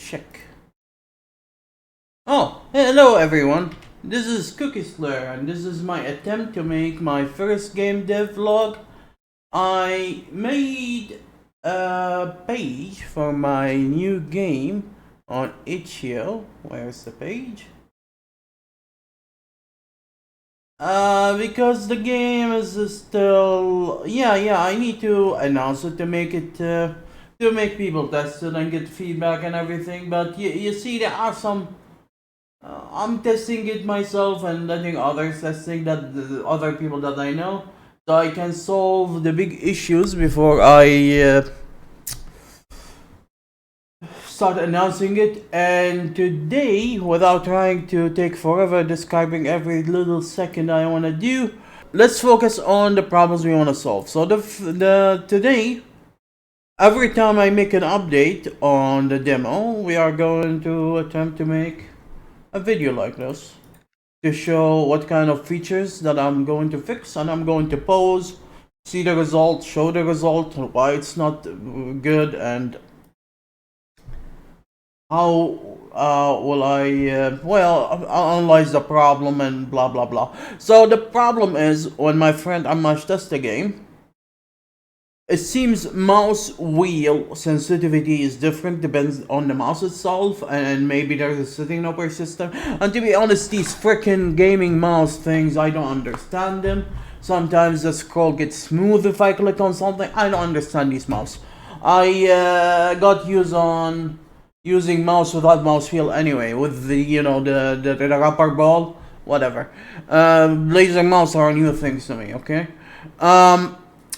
check. Oh, hello everyone. This is Cookie Slayer, and this is my attempt to make my first game devlog. I made a page for my new game on itch.io. Where's the page? Because the game is still, I need to announce it to make it, to make people test it and get feedback and everything. But you see, there are some, I'm testing it myself and letting others testing that, the other people that I know, so I can solve the big issues before I start announcing it. And today, without trying to take forever describing every little second I want to do, let's focus on the problems we want to solve. So today, every time I make an update on the demo, we are going to attempt to make a video like this to show what kind of features that I'm going to fix, and I'm going to pause, see the result, show the result, why it's not good, and how will I I'll analyze the problem and blah blah blah. So the problem is, when my friend Amash tests the game, it seems mouse wheel sensitivity is different, depends on the mouse itself, and maybe there's a setting operating system. And to be honest, these freaking gaming mouse things, I don't understand them. Sometimes the scroll gets smooth if I click on something. I don't understand these mouse. I got used on using mouse without mouse wheel anyway, with the the rubber ball, whatever. Laser mouse are new things to me, okay?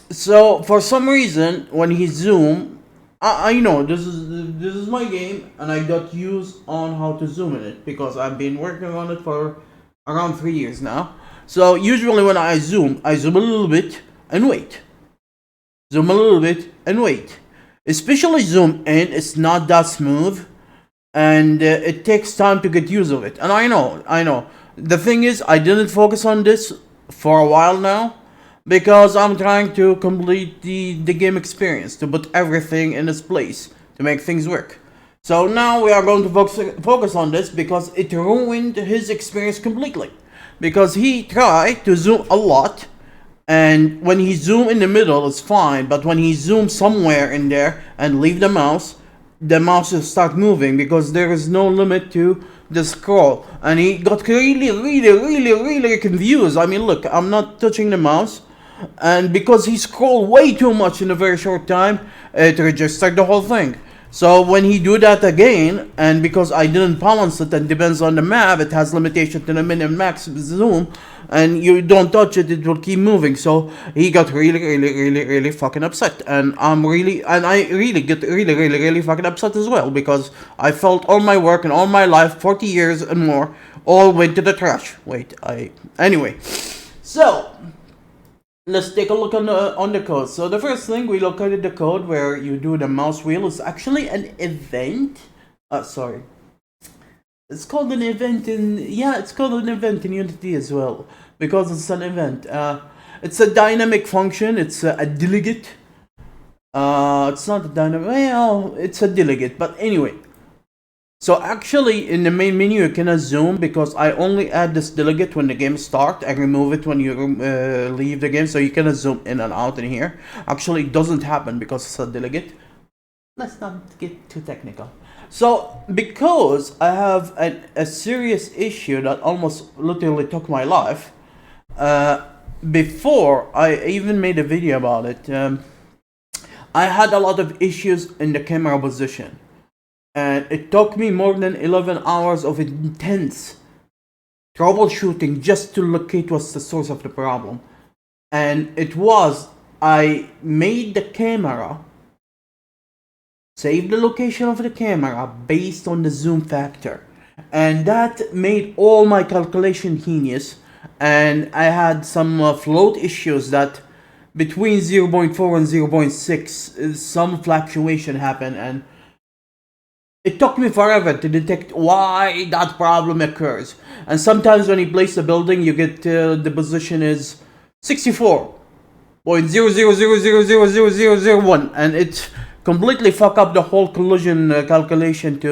So for some reason, when he zoom, I know this is my game, and I got used on how to zoom in it because I've been working on it for around 3 years now. So usually when I zoom a little bit and wait, zoom a little bit and wait. Especially zoom in, it's not that smooth, and it takes time to get used of it. And I know. The thing is, I didn't focus on this for a while now, because I'm trying to complete the game experience, to put everything in its place, to make things work. So now we are going to focus on this, because it ruined his experience completely. Because he tried to zoom a lot, and when he zoom in the middle, it's fine, but when he zooms somewhere in there and leave the mouse will start moving, because there is no limit to the scroll. And he got really confused. I mean, look, I'm not touching the mouse, and because he scrolled way too much in a very short time, it registered the whole thing. So when he do that again, and because I didn't balance it, and depends on the map, it has limitation to the min and max zoom, and you don't touch it, it will keep moving. So he got really fucking upset, and I really get really fucking upset as well, because I felt all my work and all my life, 40 years and more, all went to the trash. Anyway, so let's take a look on the code. So the first thing, we located the code where you do the mouse wheel. It's actually an event. Sorry. It's called an event it's called an event in Unity as well, because it's an event. It's a dynamic function. It's a delegate. It's not a dynamic. Well, it's a delegate. But anyway. So actually, in the main menu, you cannot zoom, because I only add this delegate when the game starts and remove it when you leave the game. So you cannot zoom in and out in here. Actually, it doesn't happen because it's a delegate. Let's not get too technical. So because I have a serious issue that almost literally took my life, before I even made a video about it, I had a lot of issues in the camera position. And it took me more than 11 hours of intense troubleshooting just to locate what's the source of the problem. And I made the camera, saved the location of the camera based on the zoom factor. And that made all my calculation genius. And I had some float issues that between 0.4 and 0.6, some fluctuation happened, and it took me forever to detect why that problem occurs. And sometimes when you place the building, you get the position is 64.0000001, and it completely fuck up the whole collision calculation to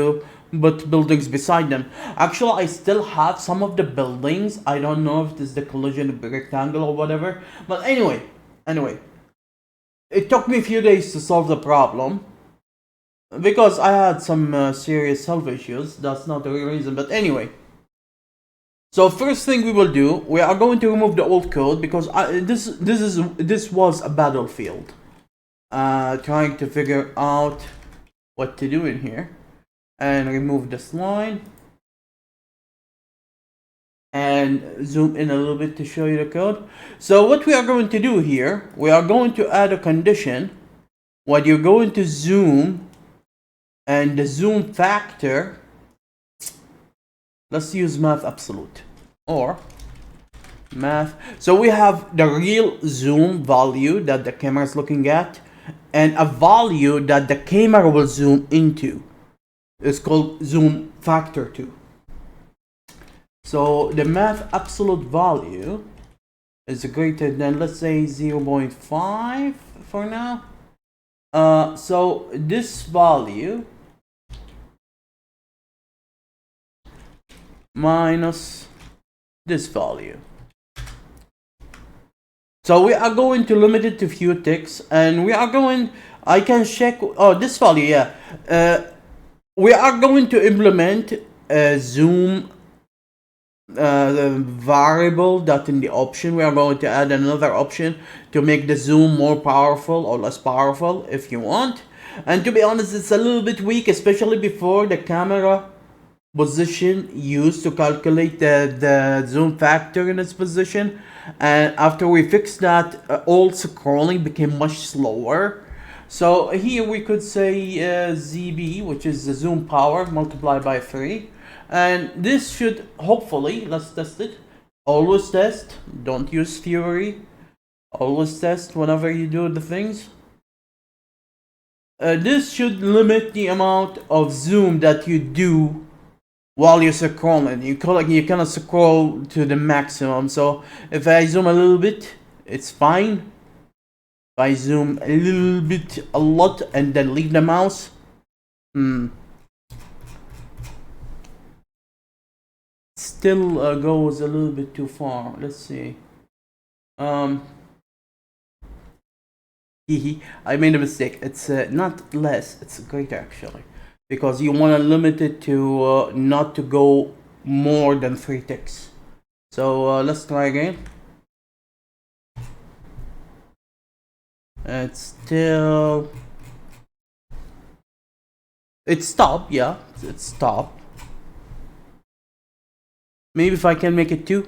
put buildings beside them. Actually, I still have some of the buildings. I don't know if this is the collision rectangle or whatever. But anyway, it took me a few days to solve the problem because I had some serious health issues. That's not the real reason, but anyway. So first thing we will do, we are going to remove the old code because this was a battlefield. Trying to figure out what to do in here, and remove this line and zoom in a little bit to show you the code. So what we are going to do here, we are going to add a condition when you're going to zoom, and the zoom factor, let's use math absolute or math. So we have the real zoom value that the camera is looking at and a value that the camera will zoom into. It's called zoom factor 2. So the math absolute value is greater than, let's say, 0.5 for now. So this value minus this value. So we are going to limit it to few ticks, and we are going, I can check, oh, this value, yeah. We are going to implement a zoom variable that in the option. We are going to add another option to make the zoom more powerful or less powerful if you want. And to be honest, it's a little bit weak, especially before the camera position used to calculate the zoom factor in its position. And after we fixed that, all scrolling became much slower. So here we could say ZB, which is the zoom power multiplied by 3. And this should hopefully, let's test it. Always test, don't use theory. Always test whenever you do the things. This should limit the amount of zoom that you do while you're scrolling. You cannot scroll to the maximum. So if I zoom a little bit, it's fine. If I zoom a little bit, a lot, and then leave the mouse, still goes a little bit too far. Let's see. I made a mistake. It's not less, it's greater actually, because you want to limit it to not to go more than 3 ticks. So let's try again. It's still, it's stopped. Yeah, it's stopped. Maybe if I can make it 2.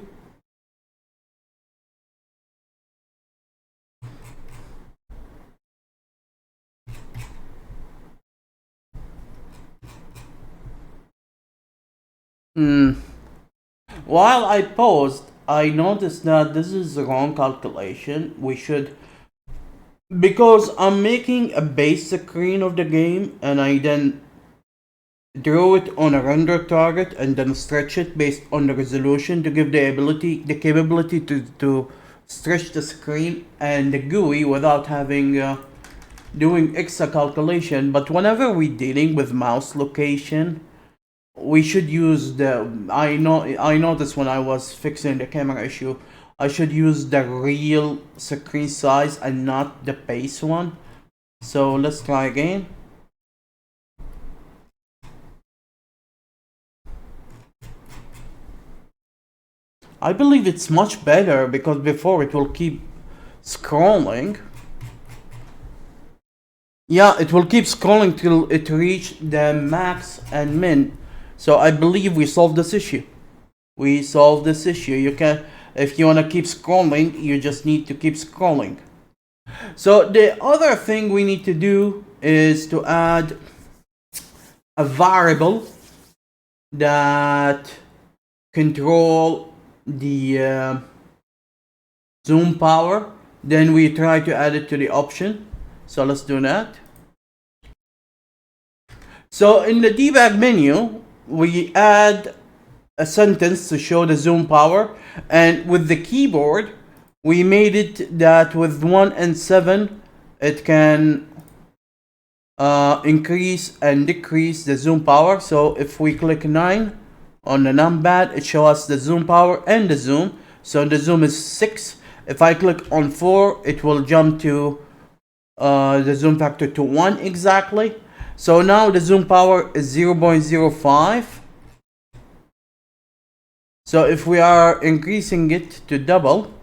While I paused, I noticed that this is the wrong calculation. We should, because I'm making a base screen of the game and I then draw it on a render target and then stretch it based on the resolution to give the capability to stretch the screen and the GUI without having doing extra calculation. But whenever we're dealing with mouse location, we should use the, I noticed when I was fixing the camera issue, I should use the real screen size and not the base one. So let's try again. I believe it's much better because before it will keep scrolling. Yeah, it will keep scrolling till it reach the max and min. So I believe we solved this issue. We solved this issue. You can, if you want to keep scrolling, you just need to keep scrolling. So the other thing we need to do is to add a variable that control the zoom power. Then we try to add it to the option. So let's do that. So in the debug menu, we add a sentence to show the zoom power, and with the keyboard we made it that with 1 and 7 it can increase and decrease the zoom power. So if we click 9 on the numpad, it shows us the zoom power and the zoom. So the zoom is 6. If I click on 4, it will jump to the zoom factor to 1 exactly. So now the zoom power is 0.05. So if we are increasing it to double,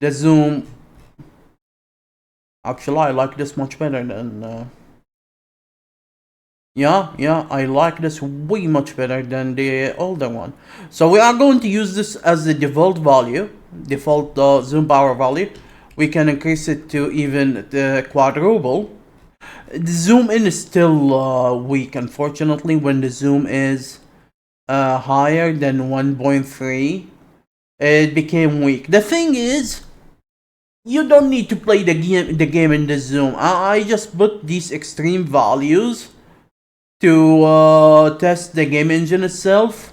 the zoom, actually I like this much better than yeah, I like this way much better than the older one. So we are going to use this as the default value, default zoom power value. We can increase it to even the quadruple. The zoom in is still weak, unfortunately. When the zoom is higher than 1.3, it became weak. The thing is, you don't need to play the game in the zoom. I just put these extreme values to test the game engine itself,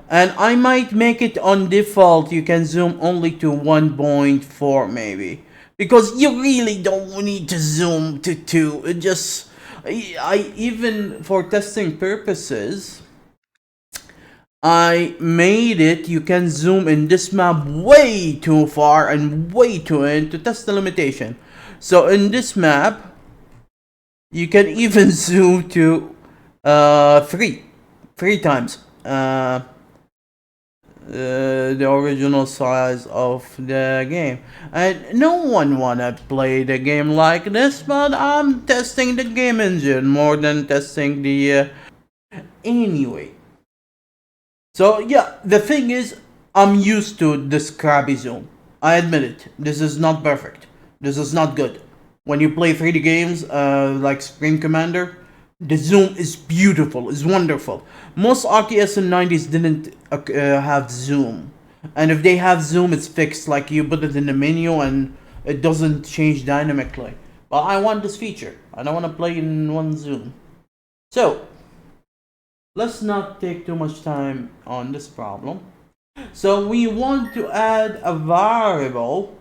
and I might make it on default. You can zoom only to 1.4 maybe, because you really don't need to zoom to 2. It just, I even for testing purposes, I made it you can zoom in this map way too far and way too in to test the limitation. So in this map, you can even zoom to three times the original size of the game. And no one wanna play the game like this, but I'm testing the game engine more than testing the anyway. So yeah, the thing is, I'm used to this crabby zoom. I admit it. This is not perfect. This is not good. When you play 3D games like Supreme Commander, the zoom is beautiful, is wonderful. Most RTS in 90s didn't have zoom. And if they have zoom, it's fixed, like you put it in the menu and it doesn't change dynamically. But I want this feature. I don't want to play in one zoom. So, let's not take too much time on this problem. So we want to add a variable.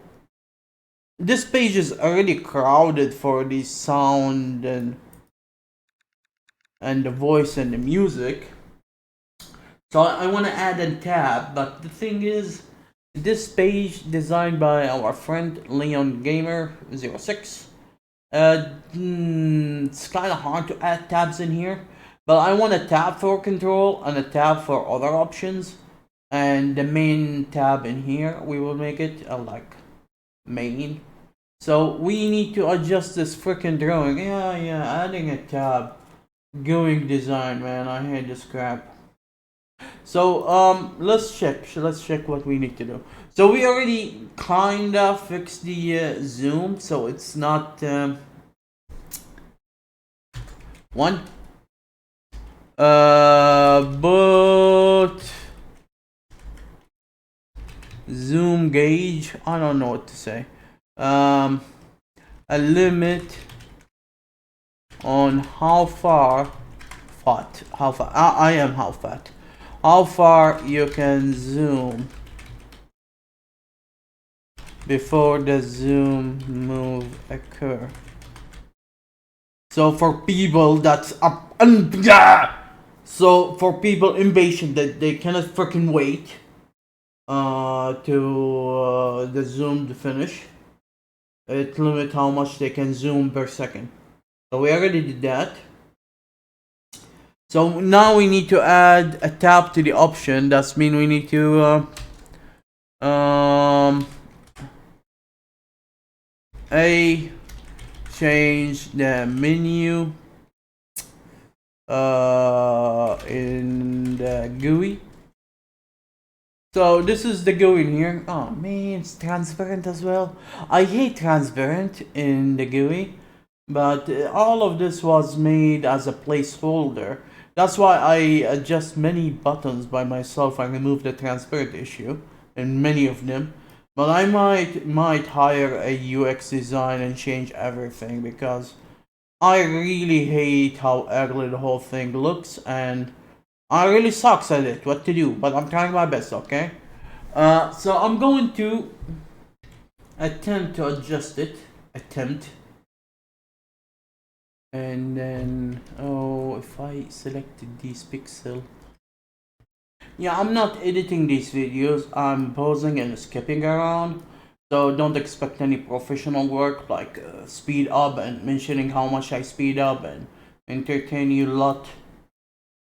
This page is already crowded for the sound and the voice and the music. So I want to add a tab, but the thing is, this page designed by our friend Leon Gamer 06. It's kind of hard to add tabs in here, but I want a tab for control and a tab for other options, and the main tab in here we will make it like main. So we need to adjust this freaking drawing. Yeah, adding a tab. GUI design, man, I hate this crap. So let's check what we need to do. So we already kinda fixed the zoom, so it's not one. But zoom gauge, I don't know what to say. A limit on how far how far you can zoom before the zoom move occur. So for people that's up so for people impatient that they cannot freaking wait to the zoom to finish, it limits how much they can zoom per second. So we already did that. So now we need to add a tab to the option. That's mean we need to change the menu in the GUI. So this is the GUI in here. Oh man, it's transparent as well. I hate transparent in the GUI, but all of this was made as a placeholder. That's why I adjust many buttons by myself. I remove the transparent issue in many of them. But I might hire a UX design and change everything, because I really hate how ugly the whole thing looks, and I really sucks at it what to do, but I'm trying my best, okay? So I'm going to attempt to adjust it. And then, oh, if I selected these pixel. Yeah, I'm not editing these videos. I'm pausing and skipping around. So don't expect any professional work like speed up and mentioning how much I speed up and entertain you a lot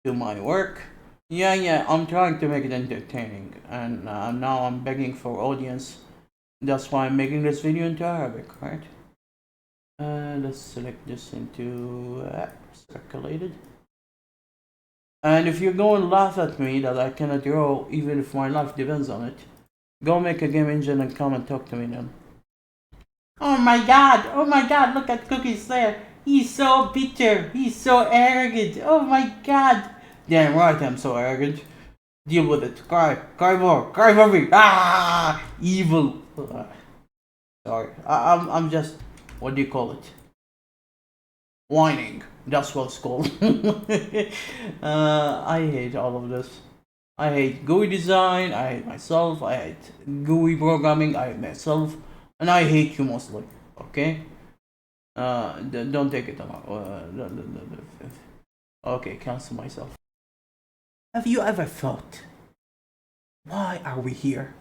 to my work. Yeah, I'm trying to make it entertaining, and now I'm begging for audience. That's why I'm making this video into Arabic, right? Let's select this into circulated. And if you're going to laugh at me that I cannot draw even if my life depends on it, go make a game engine and come and talk to me then. Oh my god, look at Cookie's there. He's so bitter, he's so arrogant. Oh my god. Damn right, I'm so arrogant. Deal with it. Cry more, cry for me. Ah, evil. Sorry, I'm just, what do you call it? Whining. That's what it's called. I hate all of this. I hate GUI design, I hate myself, I hate GUI programming, I hate myself, and I hate you mostly. Okay? Don't take it on. Okay, cancel myself. Have you ever thought, why are we here?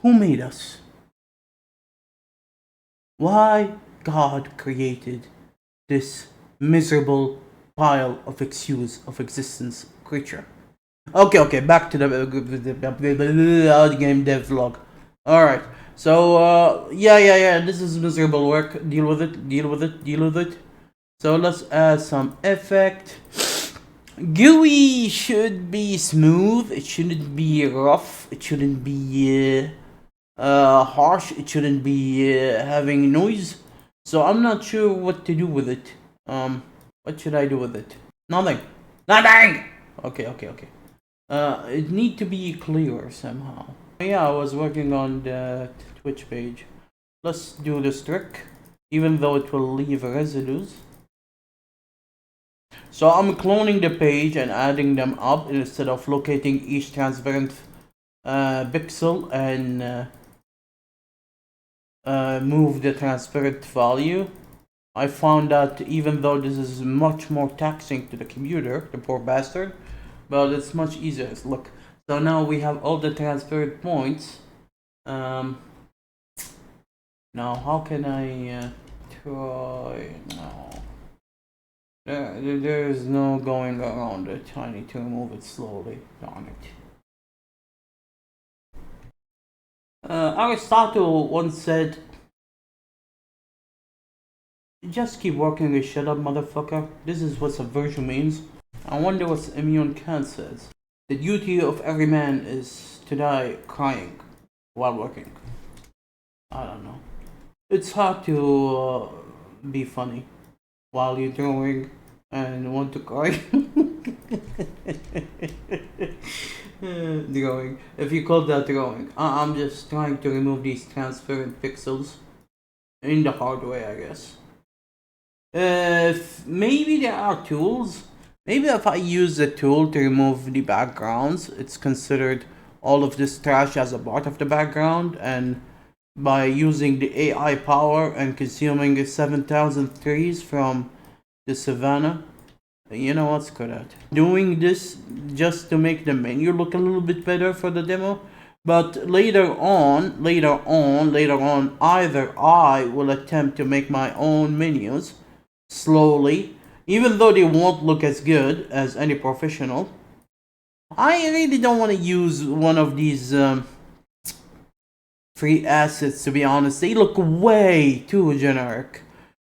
Who made us? Why God created this miserable pile of excuse of existence creature? Okay, back to the game DevLog. Alright, so, yeah, this is miserable work. Deal with it. So let's add some effect. GUI should be smooth, it shouldn't be rough, it shouldn't be harsh, it shouldn't be having noise. So I'm not sure what to do with it. What should I do with it? Nothing! Okay. It need to be clear somehow. Yeah, I was working on the Twitch page. Let's do this trick, even though it will leave residues. So I'm cloning the page and adding them up instead of locating each transparent pixel and move the transparent value. I found that even though this is much more taxing to the computer, the poor bastard, but it's much easier. Look, so now we have all the transparent points. Now how can I try now? There is no going around it. I need to remove it slowly. Darn it. Aristotle once said, just keep working and shut up, motherfucker. This is what subversion means. I wonder what Imran Khan says. The duty of every man is to die crying while working. I don't know. It's hard to be funny while you're drawing and want to cry. Drawing. If you call that drawing. I'm just trying to remove these transparent pixels in the hard way, I guess. Maybe there are tools. Maybe if I use the tool to remove the backgrounds, it's considered all of this trash as a part of the background, and by using the AI power and consuming 7,000 trees from the savannah, you know what's good at. Doing this just to make the menu look a little bit better for the demo, but later on, either I will attempt to make my own menus slowly, even though they won't look as good as any professional. I really don't want to use one of these free assets, to be honest. They look way too generic.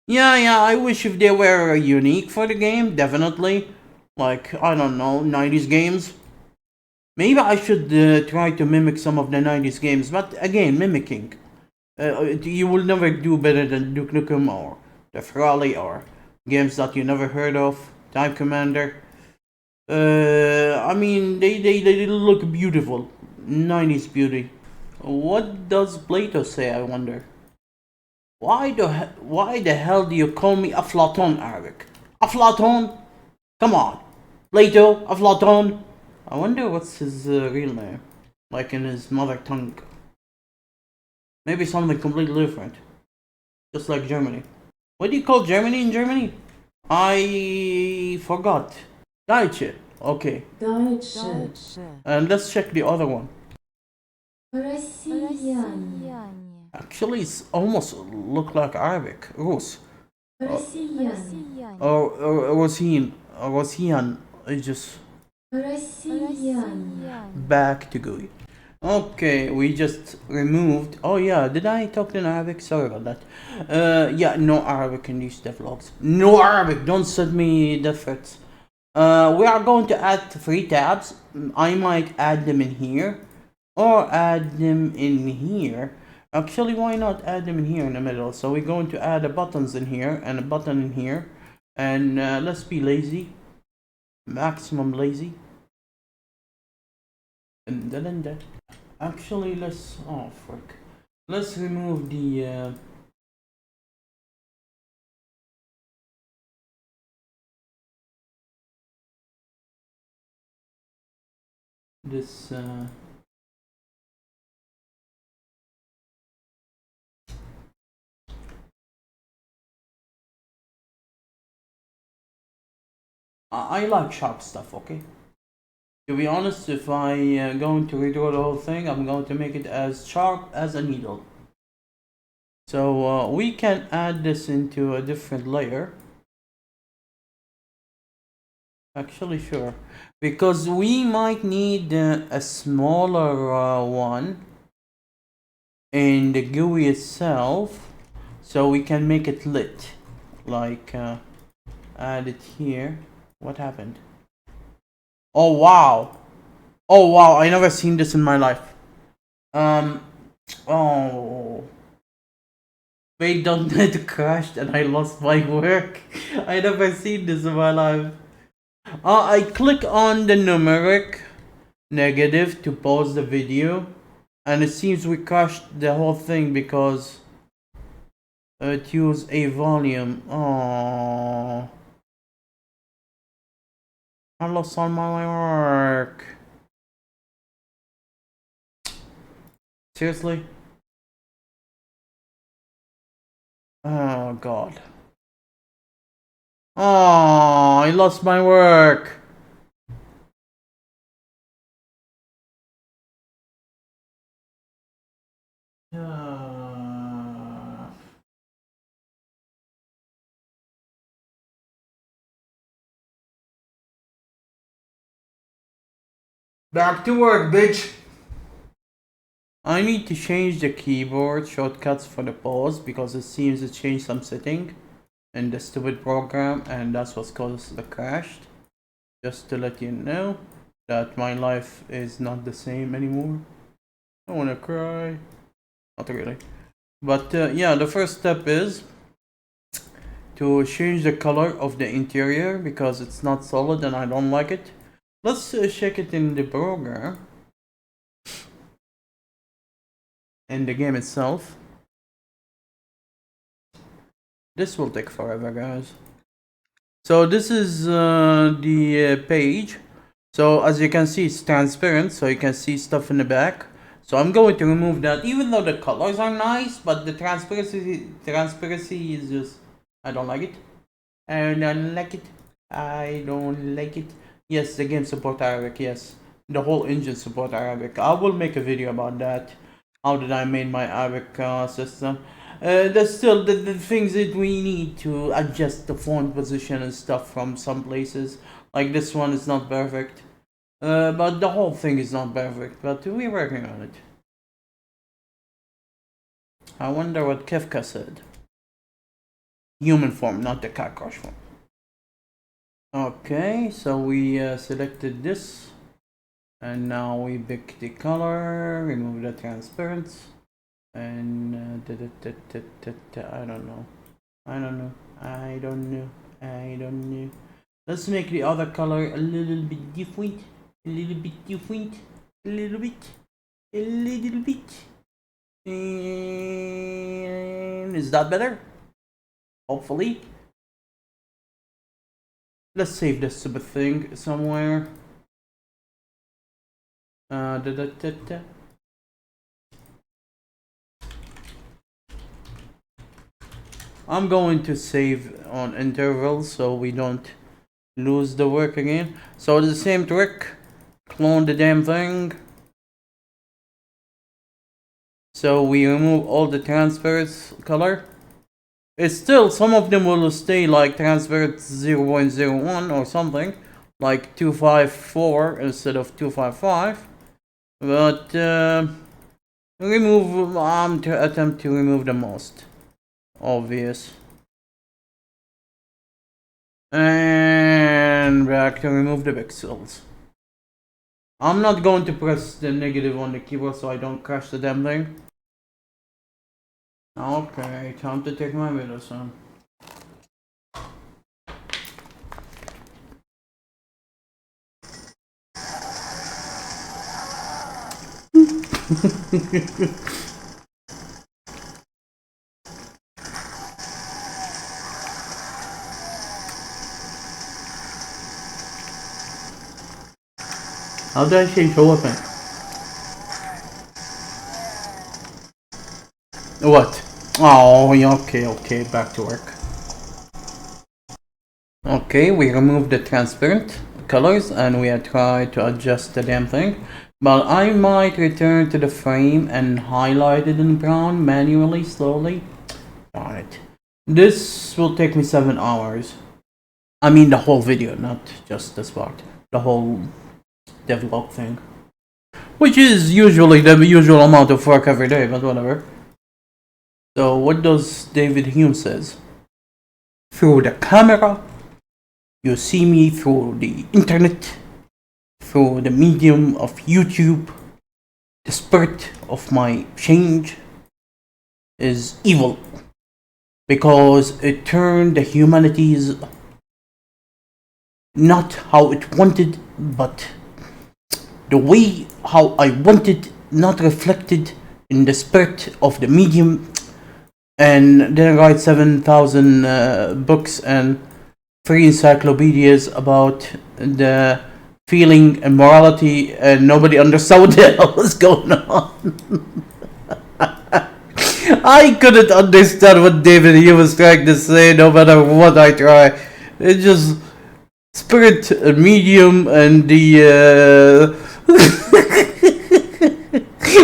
Yeah, I wish if they were unique for the game, definitely. Like, I don't know, 90s games. Maybe I should try to mimic some of the 90s games, but again, mimicking. You will never do better than Duke Nukem or The Ferrari or games that you never heard of, Time Commander. I mean, they look beautiful. 90s beauty. What does Plato say, I wonder? Why the hell do you call me Aflaton, Arabic? Aflaton? Come on. Plato, Aflaton. I wonder what's his real name. Like in his mother tongue. Maybe something completely different. Just like Germany. What do you call Germany in Germany? I forgot. Deutsche. Okay. Deutsche. And let's check the other one. Россияне. Actually, it's almost look like Arabic. Rus. Россияне. Or Rosian. It's just Россияне. back to GUI. Okay, we just removed. Oh yeah, did I talk in Arabic? Sorry about that. Yeah, no Arabic in these devlogs. No Arabic. Don't send me death threats. We are going to add 3 tabs. I might add them in here, or add them in here. Actually, why not add them in here in the middle? So we're going to add a buttons in here and a button in here, and let's be lazy, maximum lazy. And then. Actually, let's, oh frick, let's remove the this I like sharp stuff, okay? To be honest, if I going to redraw the whole thing, I'm going to make it as sharp as a needle. So we can add this into a different layer. Actually, sure. Because we might need a smaller one in the GUI itself, so we can make it lit. Like, add it here. What happened? Oh wow! Oh wow! I never seen this in my life. Oh. Wait.net crashed and I lost my work. I never seen this in my life. I click on the numeric negative to pause the video, and it seems we crashed the whole thing because it used a volume. Oh, I lost all my work. Seriously? Oh god. Oh, I lost my work. Back to work, bitch. I need to change the keyboard shortcuts for the pause because it seems to change some setting in the stupid program, and that's what caused the crash. Just to let you know that my life is not the same anymore. I wanna cry. Not really. But yeah, the first step is to change the color of the interior because it's not solid and I don't like it. Let's check it in the program. In the game itself. This will take forever, guys. So this is the page. So as you can see, it's transparent, so you can see stuff in the back. So I'm going to remove that, even though the colors are nice, but the transparency is just, I don't like it. I don't like it. I don't like it. Yes, the game support Arabic. Yes, the whole engine support Arabic. I will make a video about that. How did I make my Arabic system? There's still the things that we need to adjust the font position and stuff from some places. Like this one is not perfect. But the whole thing is not perfect. But we're working on it. I wonder what Kefka said. Human form, not the cockroach form. Okay, so we selected this. And now we pick the color, remove the transparency. And I don't know. I don't know. I don't know. I don't know. Let's make the other color a little bit different. A little bit different. A little bit. A little bit. And is that better? Hopefully. Let's save this stupid thing somewhere. I'm going to save on intervals so we don't lose the work again. So the same trick, clone the damn thing. So we remove all the transparent color. It's still, some of them will stay like transparent 0.01 or something, like 254 instead of 255. But remove, attempt to remove the most obvious. And back to remove the pixels. I'm not going to press the negative on the keyboard so I don't crash the damn thing. Okay, time to take my medicine. How do I change the weapon? What? Oh, yeah, okay, back to work. Okay, we removed the transparent colors and we have tried to adjust the damn thing. But I might return to the frame and highlight it in brown manually, slowly. Alright. This will take me 7 hours. I mean the whole video, not just this part. The whole DevLog thing. Which is usually the usual amount of work every day, but whatever. So what does David Hume says? Through the camera, you see me through the internet, through the medium of YouTube. The spirit of my change is evil, because it turned the humanities not how it wanted, but the way how I wanted, not reflected in the spirit of the medium. And then I write 7,000 books and 3 encyclopedias about the feeling and morality, and nobody understood what the hell was going on. I couldn't understand what David Hume was trying to say, no matter what I try. It just spirit, medium, and the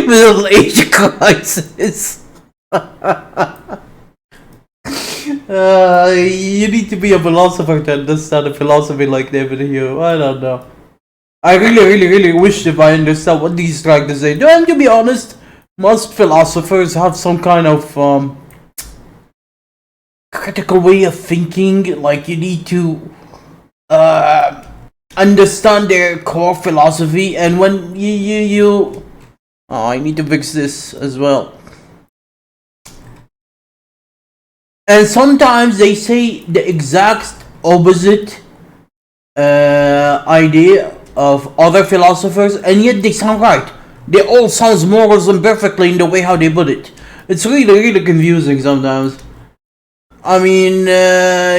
middle age crisis. You need to be a philosopher to understand a philosophy like David Hume. I don't know. I really wish if I understand what he's trying to say. And to be honest, most philosophers have some kind of critical way of thinking. Like, you need to understand their core philosophy, and when you oh, I need to fix this as well. And sometimes they say the exact opposite idea of other philosophers, and yet they sound right. They all sound morals and perfectly in the way how they put it. It's really confusing sometimes. I mean,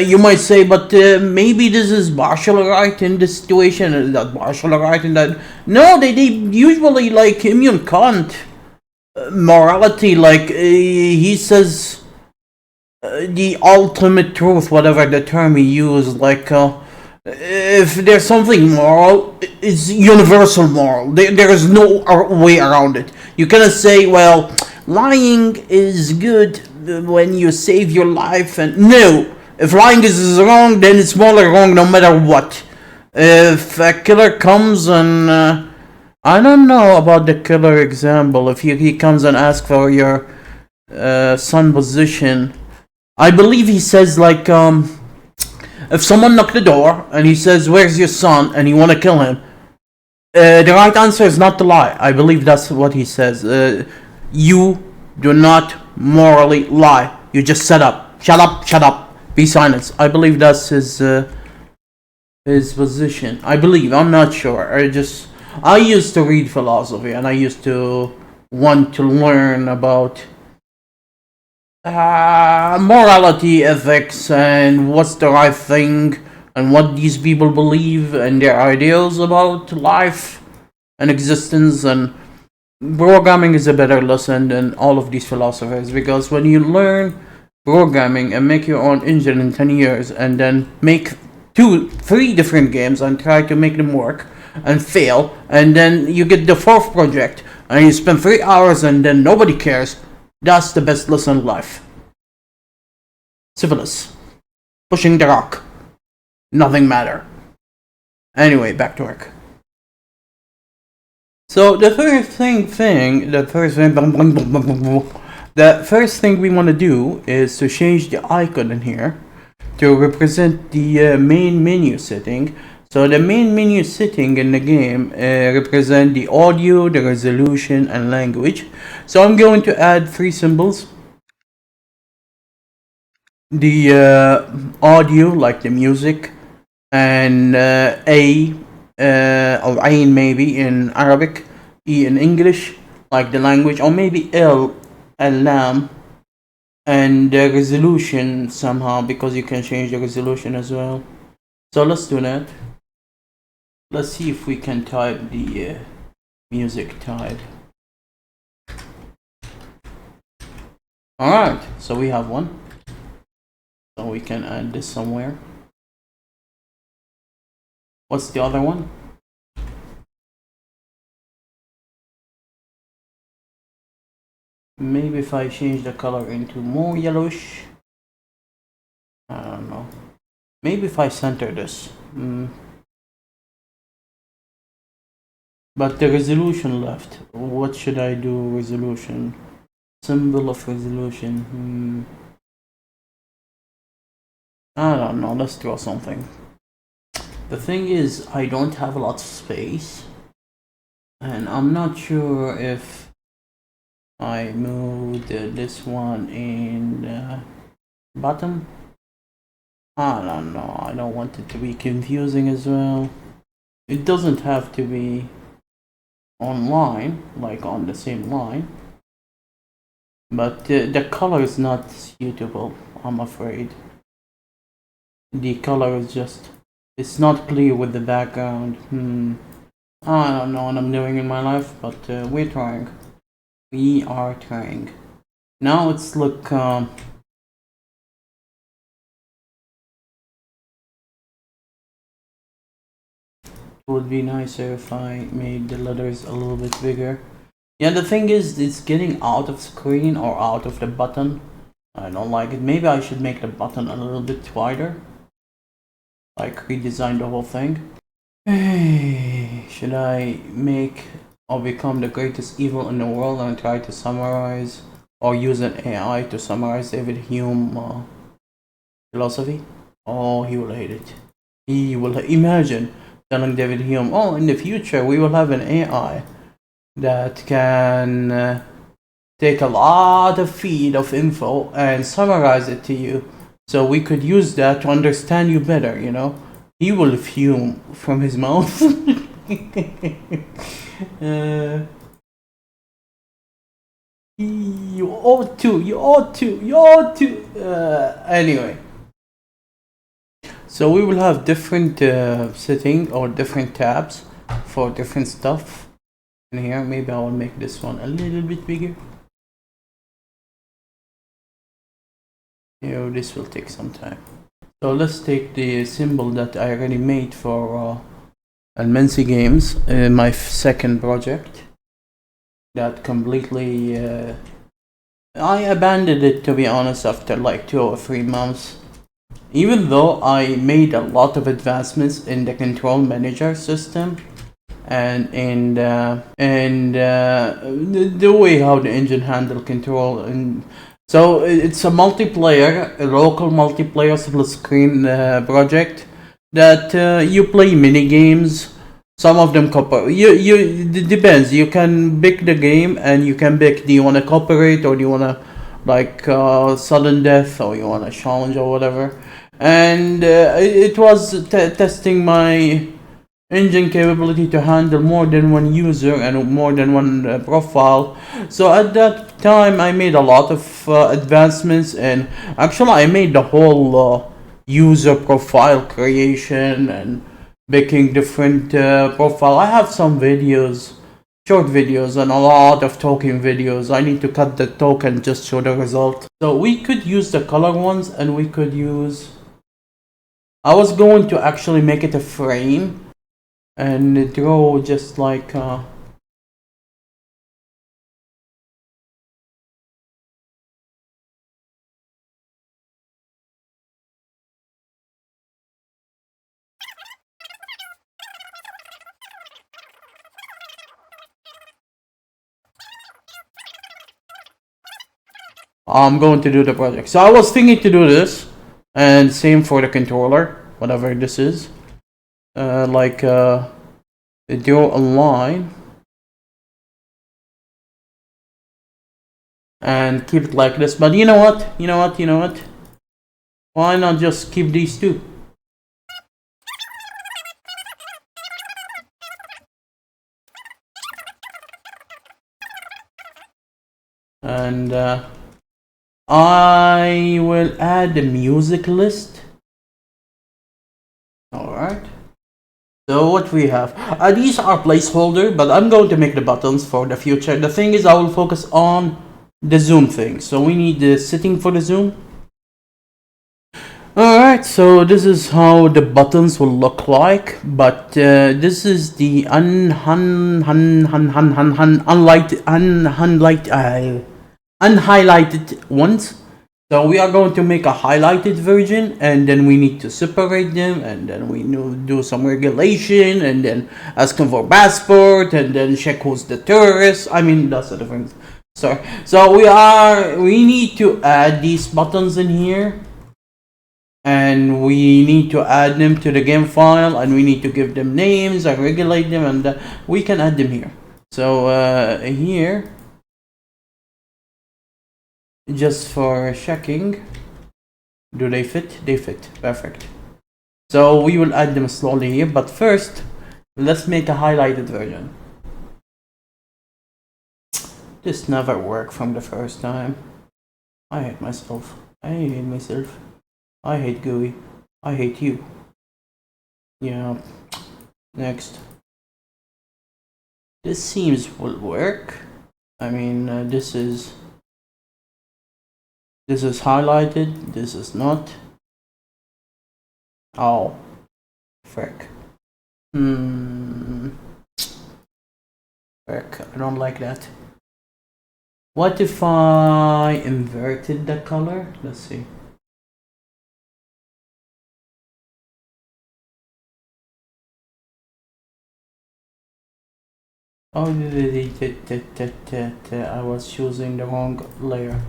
you might say, but maybe this is partially right in this situation, and that partially right in that. No, they usually, like Immanuel Kant, morality, like he says the ultimate truth, whatever the term he used, like if there's something moral, it's universal moral. There is no way around it. You cannot say, well, lying is good when you save your life, and no, if lying is wrong, then it's morally wrong no matter what. If a killer comes and I don't know about the killer example, if he comes and asks for your son position, I believe he says, like, if someone knocked the door and he says, where's your son, and you want to kill him, the right answer is not to lie. I believe that's what he says. You do not morally lie. You just shut up, be silent. I believe that's his position. I believe, I'm not sure. I used to read philosophy, and I used to want to learn about morality, ethics, and what's the right thing, and what these people believe, and their ideals about life and existence. And programming is a better lesson than all of these philosophers, because when you learn programming and make your own engine in 10 years and then make 3 different games and try to make them work and fail, and then you get the 4th project and you spend 3 hours and then nobody cares, that's the best lesson in life. Syphilis. Pushing the rock. Nothing matter. Anyway, back to work. So the first thing we want to do is to change the icon in here to represent the main menu setting. So the main menu setting in the game represent the audio, the resolution, and language. So I'm going to add 3 symbols. The audio, like the music, and A or Ain maybe in Arabic, E in English, like the language, or maybe L and Lam, and the resolution somehow, because you can change the resolution as well. So let's do that. Let's see if we can type the music type. Alright, so we have one. So we can add this somewhere. What's the other one? Maybe if I change the color into more yellowish. I don't know. Maybe if I center this. But the resolution left. What should I do? Resolution. Symbol of resolution. I don't know. Let's draw something. The thing is, I don't have a lot of space. And I'm not sure if I moved this one in the bottom. I don't know. I don't want it to be confusing as well. It doesn't have to be online, like on the same line, but the color is not suitable, I'm afraid. The color is just, it's not clear with the background. I don't know what I'm doing in my life, but we're trying. We are trying. Now it's look it would be nicer if I made the letters a little bit bigger. Yeah, the thing is, it's getting out of screen or out of the button. I don't like it. Maybe I should make the button a little bit wider. Like redesign the whole thing. Hey, should I make or become the greatest evil in the world and try to summarize or use an AI to summarize David Hume philosophy? Oh, he will hate it. He will imagine telling David Hume, oh, in the future we will have an AI that can take a lot of feed of info and summarize it to you, so we could use that to understand you better, you know? He will fume from his mouth. You ought to. Anyway. So we will have different setting or different tabs for different stuff in here. Maybe I will make this one a little bit bigger. This will take some time. So let's take the symbol that I already made for Almensi Games, my second project. That completely, I abandoned it, to be honest, after like 2 or 3 months. Even though I made a lot of advancements in the control manager system and in the way how the engine handle control, and so it's a multiplayer, a local multiplayer split screen project that you play mini games. Some of them it depends. You can pick the game and you can pick, do you want to cooperate or do you want to like sudden death, or you want to challenge or whatever. And it was testing my engine capability to handle more than one user and more than one profile. So at that time I made a lot of advancements, and actually I made the whole user profile creation and picking different profile. I have some videos short videos and a lot of talking videos. I need to cut the talk and just show the result. So we could use the color ones, and we could use, I was going to actually make it a frame and draw just like I'm going to do the project. So I was thinking to do this, and same for the controller, whatever this is. Draw a line and keep it like this. But you know what? You know what? You know what? Why not just keep these two? And I will add the music list. Alright. So what we have, these are placeholder, but I'm going to make the buttons for the future. The thing is, I will focus on the zoom thing. So we need the setting for the zoom. Alright, so this is how the buttons will look like, but this is the unhighlighted ones. So we are going to make a highlighted version, and then we need to separate them, and then we do some regulation, and then ask them for passport, and then check who's the tourist. I mean, that's a different story. So we need to add these buttons in here, and we need to add them to the game file, and we need to give them names and regulate them, and we can add them here. So here, just for checking, do they fit? They fit. Perfect. So we will add them slowly here, but first let's make a highlighted version. This never worked from the first time. I hate myself. I hate myself. I hate GUI. I hate you. Yeah. Next. This seems will work. I mean, this is highlighted. This is not. Oh, frick. Frick. I don't like that. What if I inverted the color? Let's see. Oh, I was choosing the wrong layer.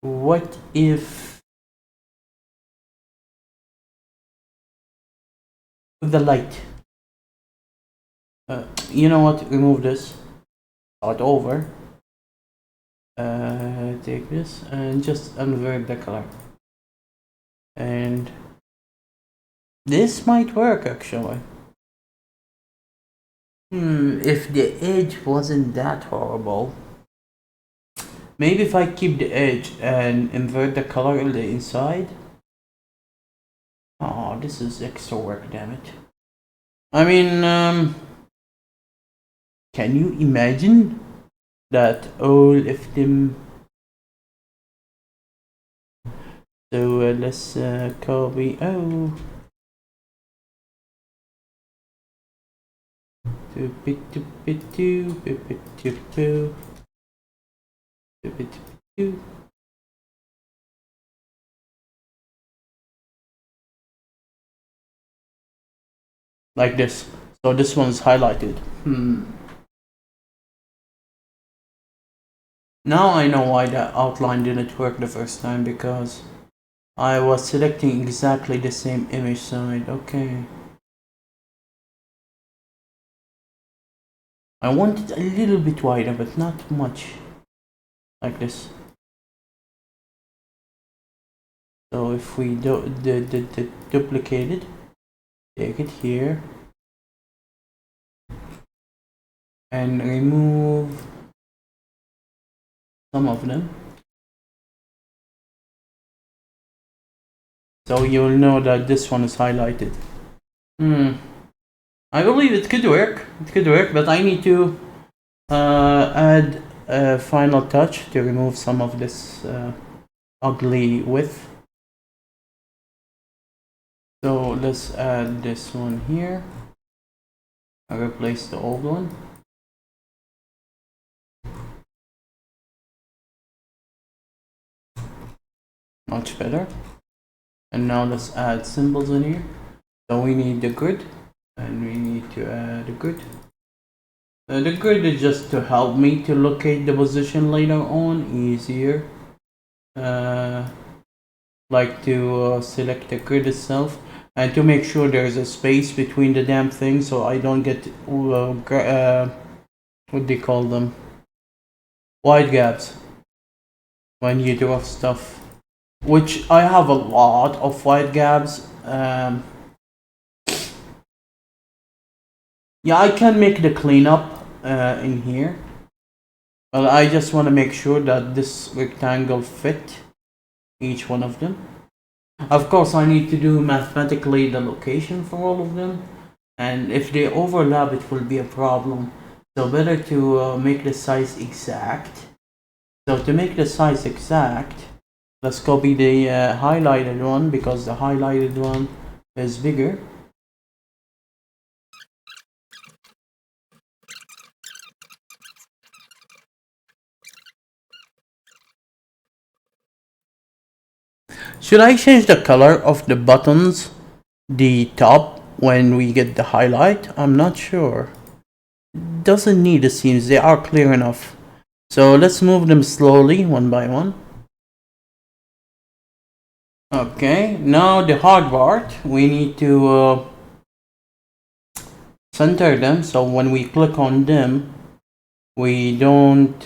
What if the light? You know what? Remove this. Start over. Take this and just invert the color. And this might work actually. If the edge wasn't that horrible. Maybe if I keep the edge and invert the color on the inside. Oh, this is extra work, damn it. I mean, can you imagine that all of them? So let's copy. Oh. Like this. So this one's highlighted. Now I know why that outline didn't work the first time, because I was selecting exactly the same image side. Okay. I want it a little bit wider, but not much. Like this. So if we duplicate it, take it here, and remove some of them. so you'll know that this one is highlighted. I believe it could work. It could work, but I need to add a final touch to remove some of this ugly width. So let's add this one here. I'll replace the old one. Much better. And now let's add symbols in here. So we need the grid, and we need to add a grid. The grid is just to help me to locate the position later on easier. Like to select the grid itself, and to make sure there's a space between the damn things, so I don't get what do they call them? Wide gaps when you draw stuff. Which I have a lot of wide gaps. Yeah, I can make the cleanup in here, but I just want to make sure that this rectangle fit each one of them. Of course, I need to do mathematically the location for all of them, and if they overlap, it will be a problem. So better to make the size exact. So to make the size exact, let's copy the highlighted one, because the highlighted one is bigger. Should I change the color of the buttons, the top, when we get the highlight? I'm not sure. Doesn't need, it seems. They are clear enough. So let's move them slowly, one by one. Okay, now the hard part. We need to center them, so when we click on them, we don't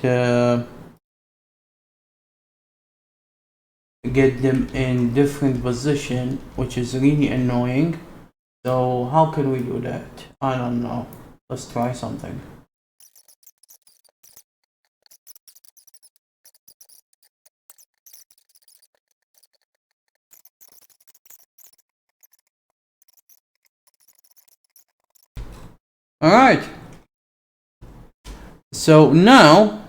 get them in different position, which is really annoying. So how can we do that? I don't know. Let's try something. Alright. So now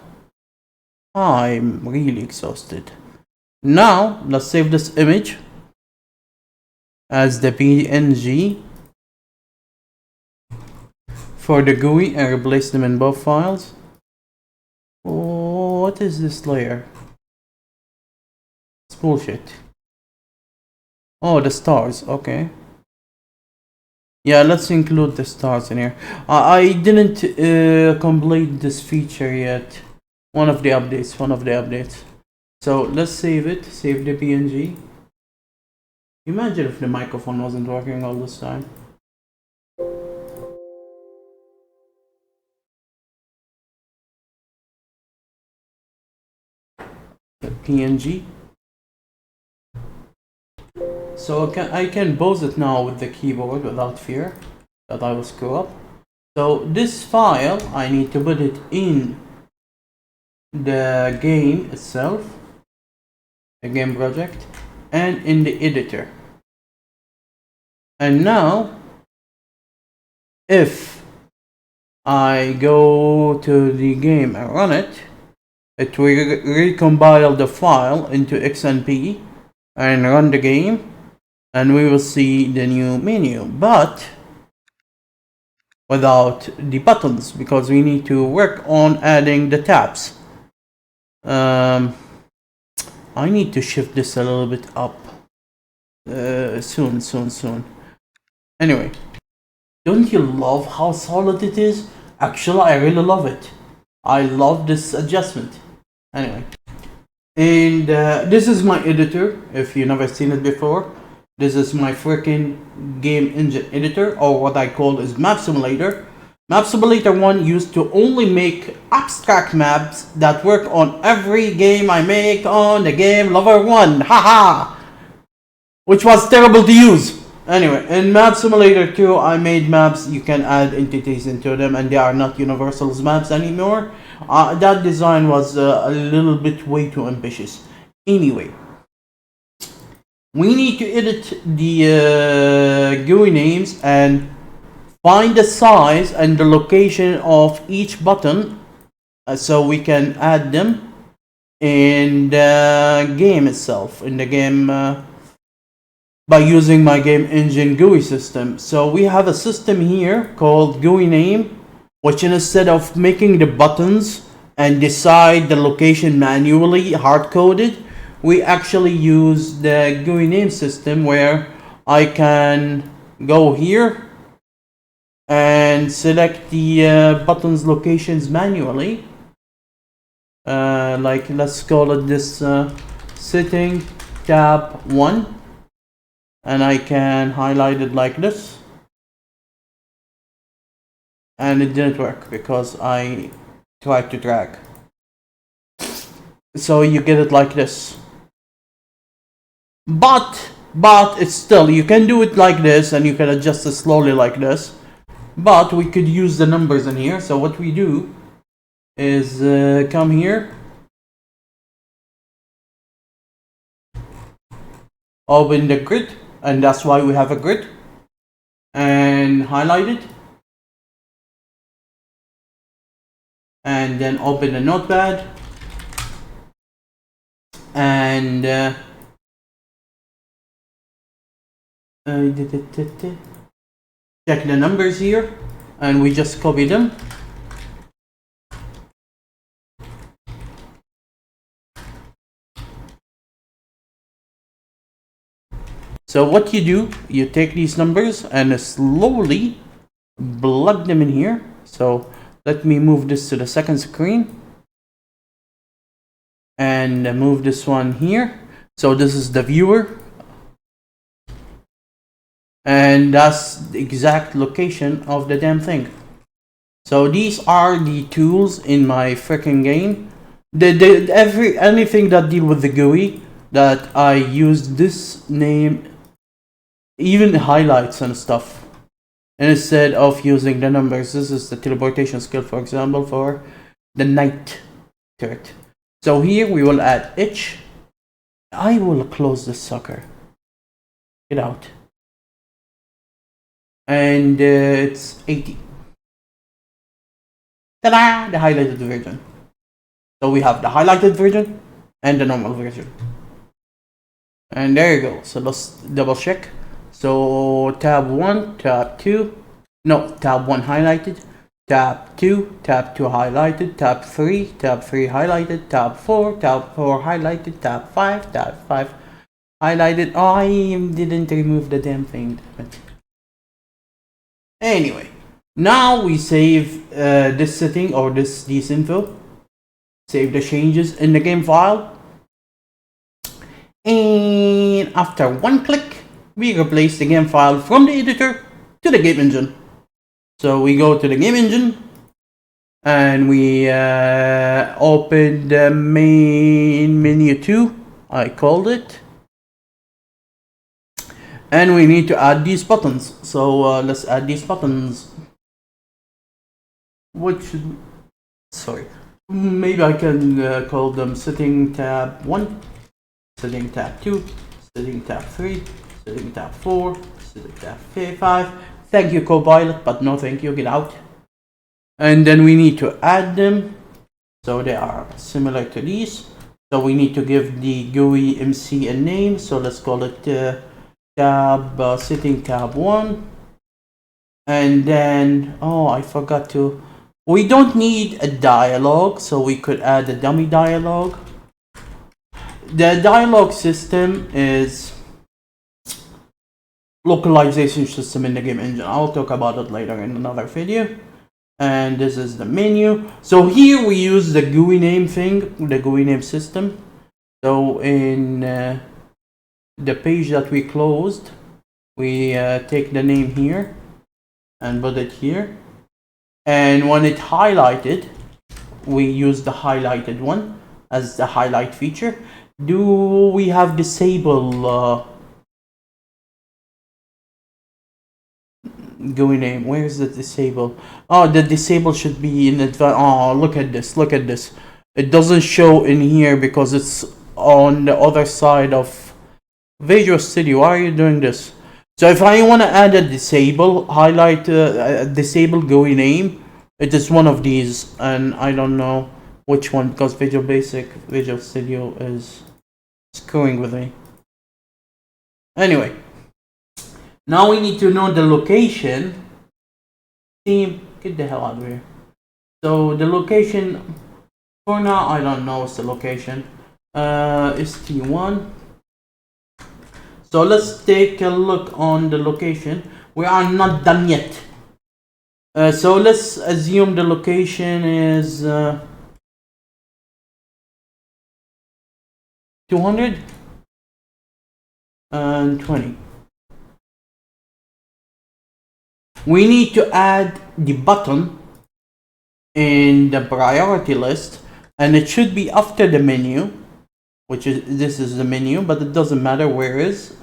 I'm really exhausted. Now let's save this image as the PNG for the GUI and replace them in both files. Oh, what is this layer? It's bullshit. Oh, the stars. Okay. Yeah, let's include the stars in here. I didn't complete this feature yet. One of the updates. So let's save it. Save the PNG. Imagine if the microphone wasn't working all this time. The PNG. So I can pause it now with the keyboard without fear that I will screw up. So this file, I need to put it in the game itself, the game project, and in the editor. And now, if I go to the game and run it, it will recompile the file into XMP and run the game, and we will see the new menu, but without the buttons, because we need to work on adding the tabs. I need to shift this a little bit up soon. Anyway, don't you love how solid it is? Actually, I really love it. I love this adjustment. Anyway, and this is my editor. If you never seen it before, this is my freaking game engine editor, or what I call is Map Simulator. Map Simulator 1 used to only make abstract maps that work on every game I make on the Game Lover 1. Haha! Which was terrible to use. Anyway, in Map Simulator 2, I made maps you can add entities into them, and they are not universal maps anymore. That design was a little bit way too ambitious. Anyway, we need to edit the GUI names and find the size and the location of each button, so we can add them in the game itself, in the game by using my game engine GUI system. So we have a system here called GUI name, which instead of making the buttons and decide the location manually hard coded, we actually use the GUI name system where I can go here and select the buttons locations manually. Like let's call it this setting tab 1, and I can highlight it like this, and it didn't work because I tried to drag. So you get it like this, but it's still, you can do it like this and you can adjust it slowly like this, but we could use the numbers in here. So what we do is come here, open the grid, and that's why we have a grid, and highlight it, and then open the notepad and check the numbers here, and we just copy them. So what you do, you take these numbers and slowly plug them in here. So let me move this to the second screen and move this one here. So this is the viewer, and that's the exact location of the damn thing. So these are the tools in my freaking game. Anything that deal with the GUI that I use this name, even highlights and stuff, and instead of using the numbers. This is the teleportation skill, for example, for the night turret. So here we will add itch. I will close this sucker. Get out. And it's 80. Ta-da! The highlighted version. So we have the highlighted version and the normal version. And there you go. So let's double check. So tab 1, tab 2, no, tab 1 highlighted, tab 2 highlighted, tab 3 highlighted, tab 4 highlighted, tab 5 highlighted. Oh, I didn't remove the damn thing. Anyway, now we save this setting or this info, save the changes in the game file, and after one click we replace the game file from the editor to the game engine. So we go to the game engine and we open the main menu 2, I called it, and we need to add these buttons. So let's add these buttons. Sorry, maybe I can call them setting tab 1, setting tab 2, setting tab 3, setting tab 4, setting tab 5. Thank you, Copilot, but no thank you, get out. And then we need to add them, so they are similar to these. So we need to give the GUI MC a name, so let's call it tab setting tab 1. And then, oh, I forgot to, we don't need a dialogue, so we could add a dummy dialogue. The dialogue system is localization system in the game engine. I'll talk about it later in another video. And this is the menu. So here we use the GUI name thing, the GUI name system. So in the page that we closed, we take the name here and put it here, and when it highlighted, we use the highlighted one as the highlight feature. Do we have disable GUI name? Where is the disable? Oh, the disable should be in advance. Oh, look at this, look at this. It doesn't show in here because it's on the other side of Visual Studio, why are you doing this? So if I want to add a disable highlight, disable GUI name, it is one of these, and I don't know which one because Visual Studio is screwing with me. Anyway, now we need to know the location. Team, get the hell out of here. So the location, for now, I don't know what's the location. Is T1. So let's take a look on the location. We are not done yet. So let's assume the location is 220. We need to add the button in the priority list, and it should be after the menu, which is this is the menu, but it doesn't matter where is.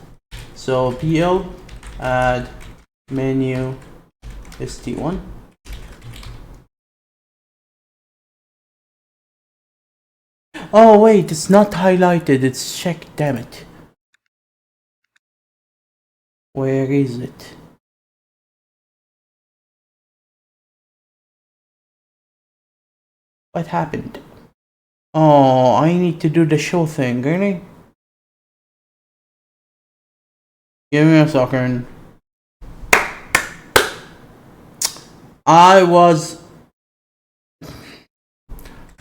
So pl add menu st1. Oh wait, it's not highlighted, it's checked, damn it. Where is it? What happened? Oh, I need to do the show thing, really? Give me a second.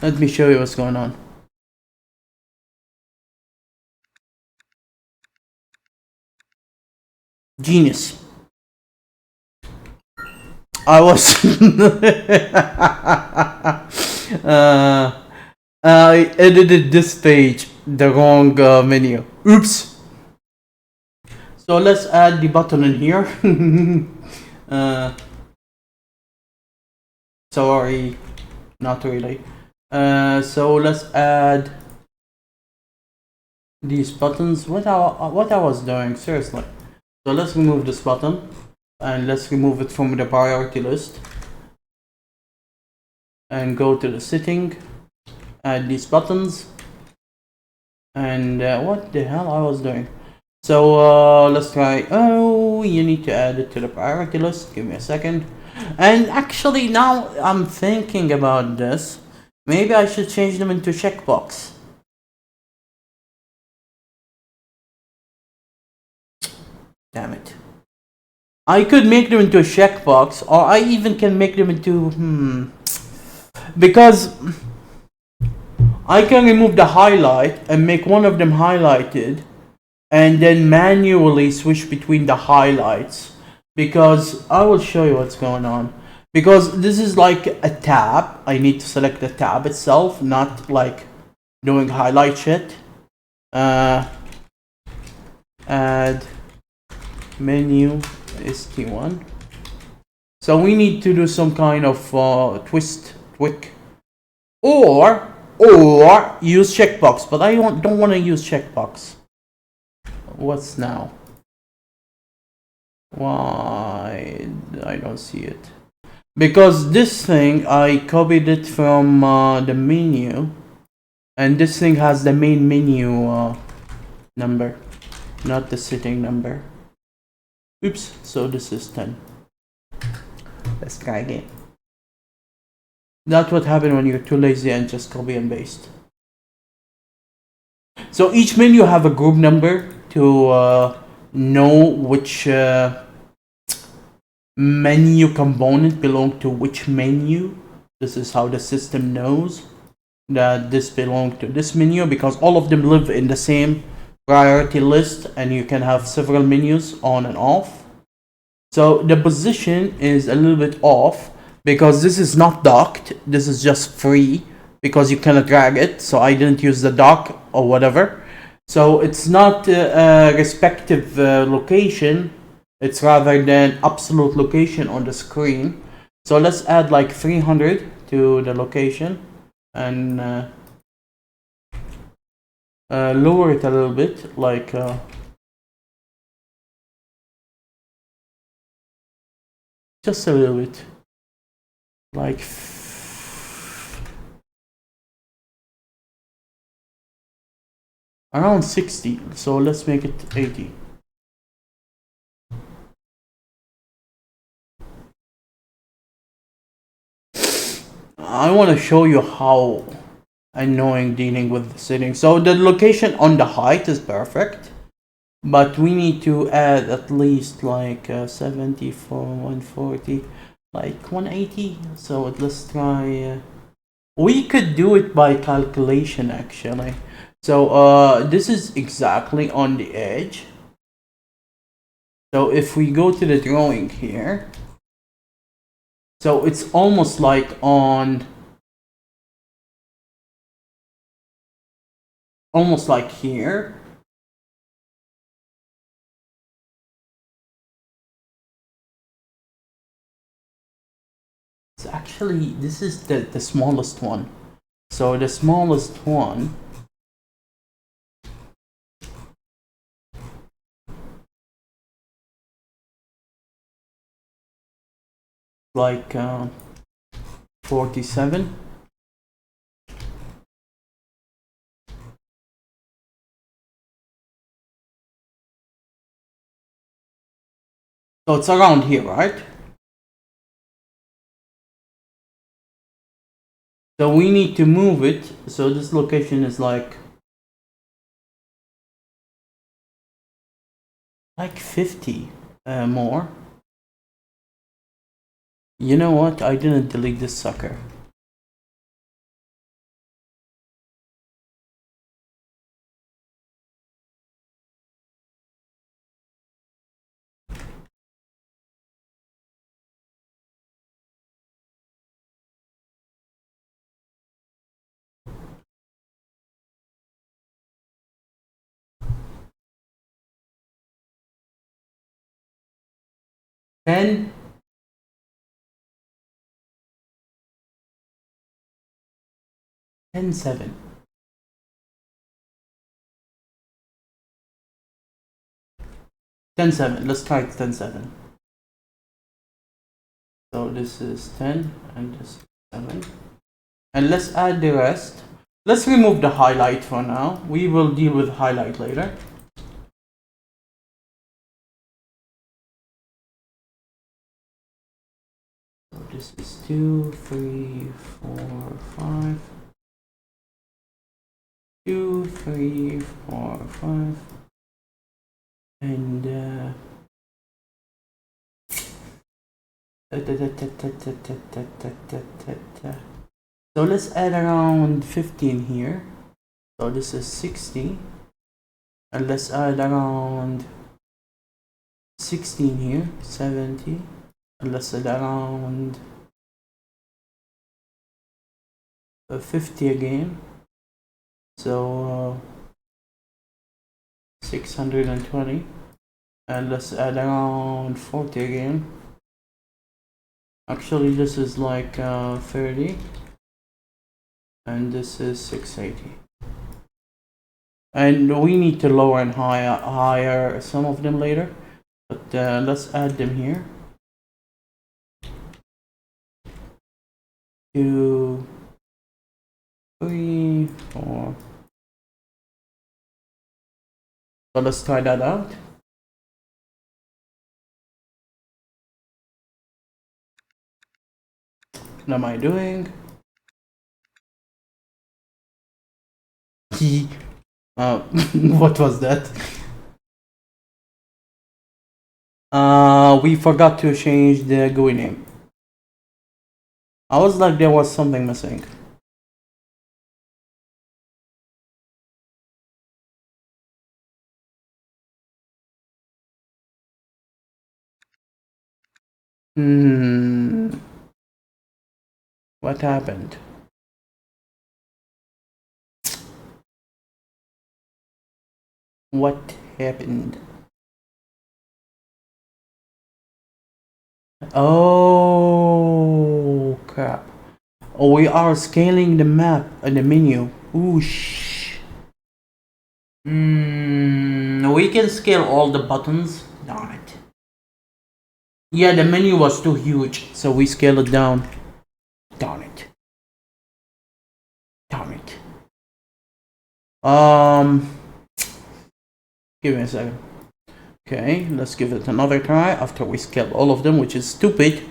Let me show you what's going on. Genius. I was I edited this page, the wrong menu. Oops. So let's add the button in here. Sorry, not really. So let's add these buttons. What I was doing, seriously. So let's remove this button and let's remove it from the priority list and go to the setting, add these buttons, and what the hell I was doing. So let's try. Oh, you need to add it to the priority list. Give me a second. And actually now I'm thinking about this, maybe I should change them into checkbox. Damn it. I could make them into a checkbox, or I even can make them into because I can remove the highlight and make one of them highlighted and then manually switch between the highlights, because I will show you what's going on. Because this is like a tab, I need to select the tab itself, not like doing highlight shit. Add menu st1. So we need to do some kind of tweak, or use checkbox, but I don't want to use checkbox. What's now? Why I don't see it? Because this thing I copied it from the menu, and this thing has the main menu number, not the setting number. Oops, so this is 10. Let's try again. That's what happens when you're too lazy and just copy and paste. So each menu have a group number to know which menu component belong to which menu. This is how the system knows that this belongs to this menu, because all of them live in the same priority list and you can have several menus on and off. So the position is a little bit off because this is not docked, this is just free because you cannot drag it, so I didn't use the dock or whatever. So it's not a respective location, it's rather than absolute location on the screen. So let's add like 300 to the location and lower it a little bit, like just a little bit, like around 60. So let's make it 80. I want to show you how annoying dealing with the settings. So the location on the height is perfect, but we need to add at least like 70 for 140, like 180. So let's try. We could do it by calculation actually. So this is exactly on the edge. So if we go to the drawing here, so it's almost like on, almost like here. It's actually, this is the smallest one. So the smallest one, like 47. So it's around here, right? So we need to move it. So this location is like 50 more. You know what? I didn't delete this sucker. Ten 7. 10 7. Let's try 10 7. So this is 10 and this is 7. And let's add the rest. Let's remove the highlight for now. We will deal with highlight later. So this is 2, 3, 4, 5. 2, 3, 4, 5. And so let's add around 15 here. So this is 60. And let's add around 16 here, 70. And let's add around 50 again. So 620. And let's add around 40 again. Actually, this is like 30. And this is 680. And we need to lower and higher some of them later. But let's add them here. 2, 3, 4. So let's try that out. What am I doing? What was that? We forgot to change the GUI name. I was like, there was something missing. What happened? What happened? Oh crap. Oh, we are scaling the map and the menu. Oosh. We can scale all the buttons. Darn it. Yeah, the menu was too huge, so we scale it down. Darn it. Darn it. Give me a second. Okay, let's give it another try after we scale all of them, which is stupid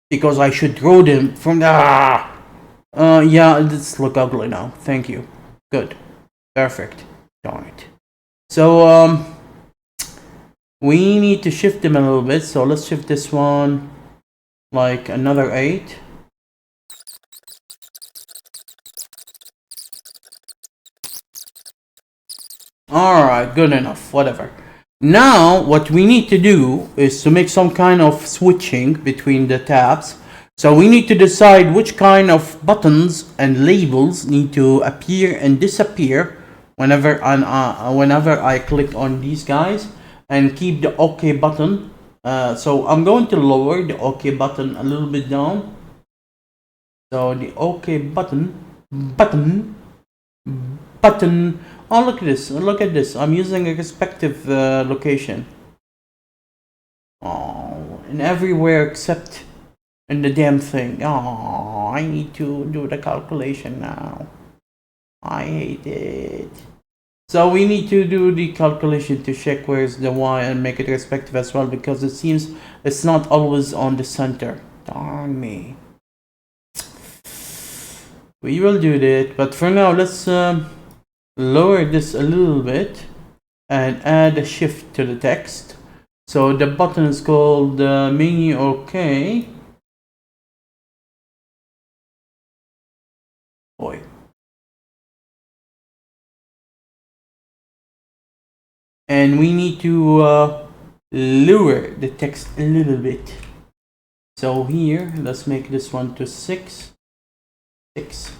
because I should draw them from the. Yeah, this look ugly now. Thank you. Good. Perfect. Darn it. So, we need to shift them a little bit. So let's shift this one like another 8. Alright, good enough. Whatever. Now, what we need to do is to make some kind of switching between the tabs. So we need to decide which kind of buttons and labels need to appear and disappear whenever I click on these guys, and keep the OK button. So I'm going to lower the OK button a little bit down. So the OK button. Oh, look at this. Look at this. I'm using a respective location. Oh, and everywhere except in the damn thing. Oh, I need to do the calculation now. I hate it. So we need to do the calculation to check where's the Y and make it respective as well, because it seems it's not always on the center. Darn me. We will do that, but for now let's lower this a little bit and add a shift to the text. So the button is called menu OK. Boy. And we need to lower the text a little bit. So here, let's make this one to 6. 6.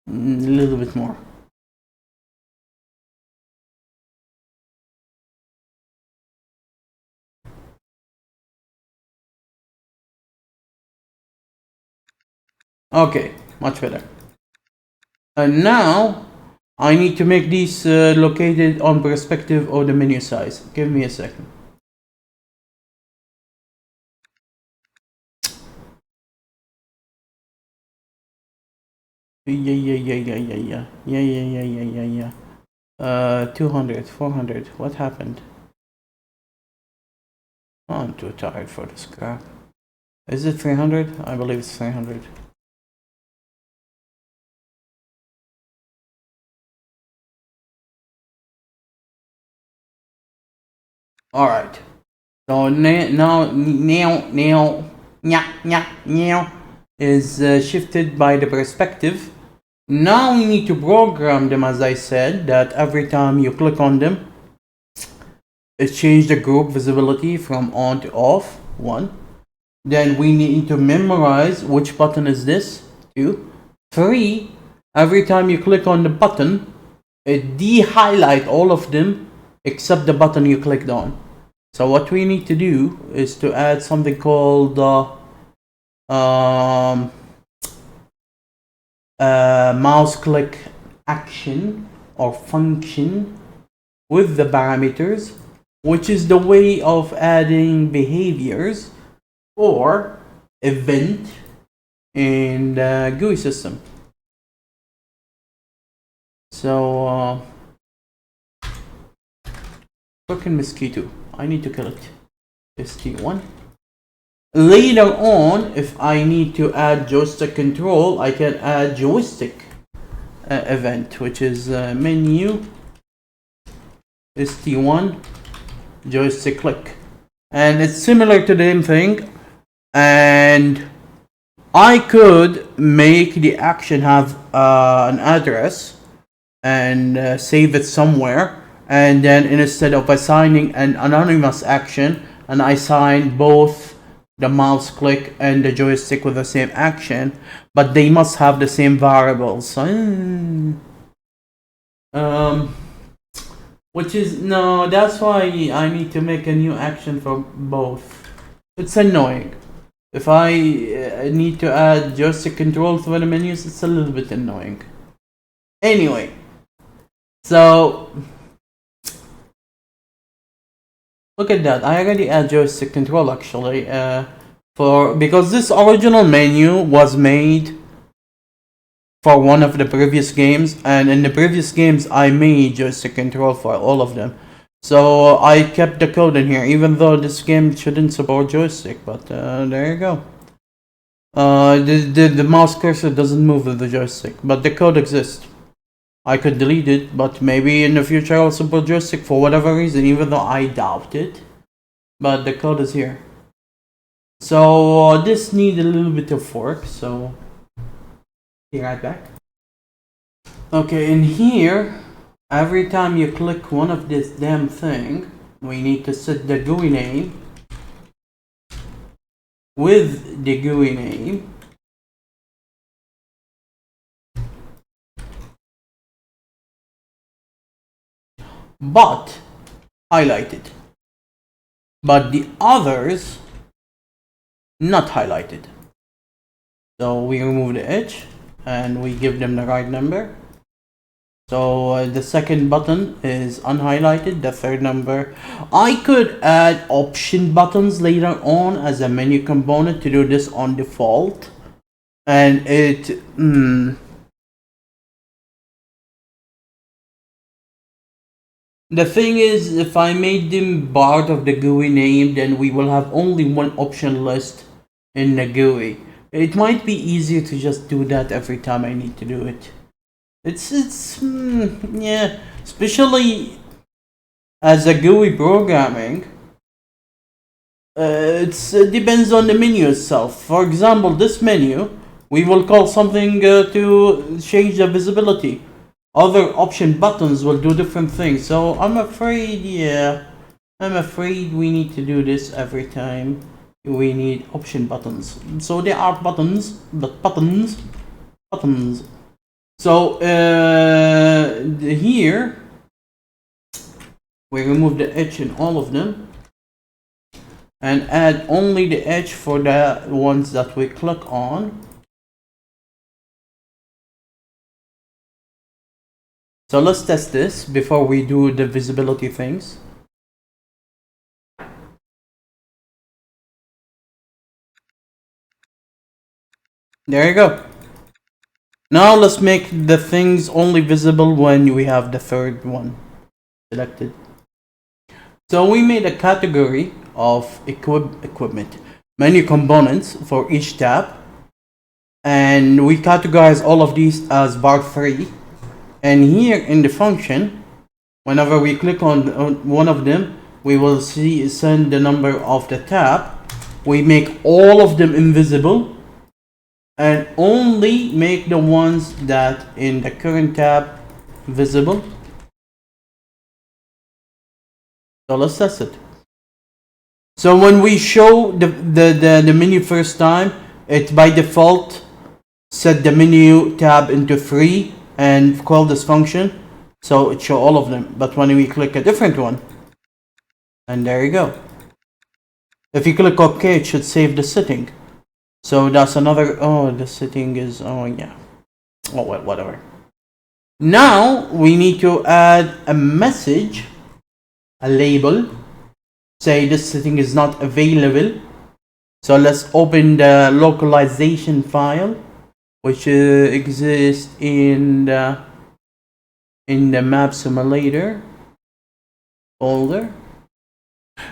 A little bit more. Okay, much better. And now I need to make these located on perspective of the menu size. Give me a second. Yeah. 200, 400. What happened? Oh, I'm too tired for this crap. Is it 300? I believe it's 300. Alright. So now is shifted by the perspective. Now we need to program them, as I said, that every time you click on them, it changes the group visibility from on to off. 1. Then we need to memorize which button is this. 2. 3. Every time you click on the button, it de-highlight all of them except the button you clicked on. So what we need to do is to add something called mouse click action or function with the parameters, which is the way of adding behaviors or event in the GUI system. So fucking mosquito, I need to kill it. ST1. Later on, if I need to add joystick control, I can add joystick event, which is menu ST1 joystick click, and it's similar to the same thing. And I could make the action have an address and save it somewhere, and then instead of assigning an anonymous action, and I assign both the mouse click and the joystick with the same action, but they must have the same variables. Which is, no, that's why I need to make a new action for both. It's annoying. If I need to add joystick control to the menus, it's a little bit annoying. Anyway, so Look at that. I already add joystick control actually. Because this original menu was made for one of the previous games, and in the previous games I made joystick control for all of them. So I kept the code in here, even though this game shouldn't support joystick. But there you go. The mouse cursor doesn't move with the joystick, but the code exists. I could delete it, but maybe in the future I'll support joystick for whatever reason, even though I doubt it. But the code is here. So this needs a little bit of work, so be right back. Okay, in here, every time you click one of this damn thing, we need to set the GUI name with the GUI name. But highlighted. But the others not highlighted. So we remove the edge and we give them the right number. So the second button is unhighlighted, the third number. I could add option buttons later on as a menu component to do this on default. And the thing is, if I made them part of the GUI name, then we will have only one option list in the GUI. It might be easier to just do that every time I need to do it. Yeah, especially as a GUI programming, it depends on the menu itself. For example, this menu, we will call something to change the visibility. Other option buttons will do different things. So I'm afraid we need to do this every time we need option buttons. So there are buttons, but buttons. So here we remove the edge in all of them and add only the edge for the ones that we click on. So let's test this before we do the visibility things. There you go. Now let's make the things only visible when we have the third one selected. So we made a category of equipment, menu components for each tab. And we categorize all of these as bar 3. And here in the function, whenever we click on one of them, we will send the number of the tab. We make all of them invisible and only make the ones that in the current tab visible. So let's test it. So when we show the menu first time, it by default set the menu tab into 3 and call this function, so it show all of them. But when we click a different one, and there you go. If you click OK, it should save the setting. So that's another. Oh, the setting is. Oh yeah. Oh well, whatever. Now we need to add a message, a label. Say this setting is not available. So let's open the localization file, which exists in the map simulator folder.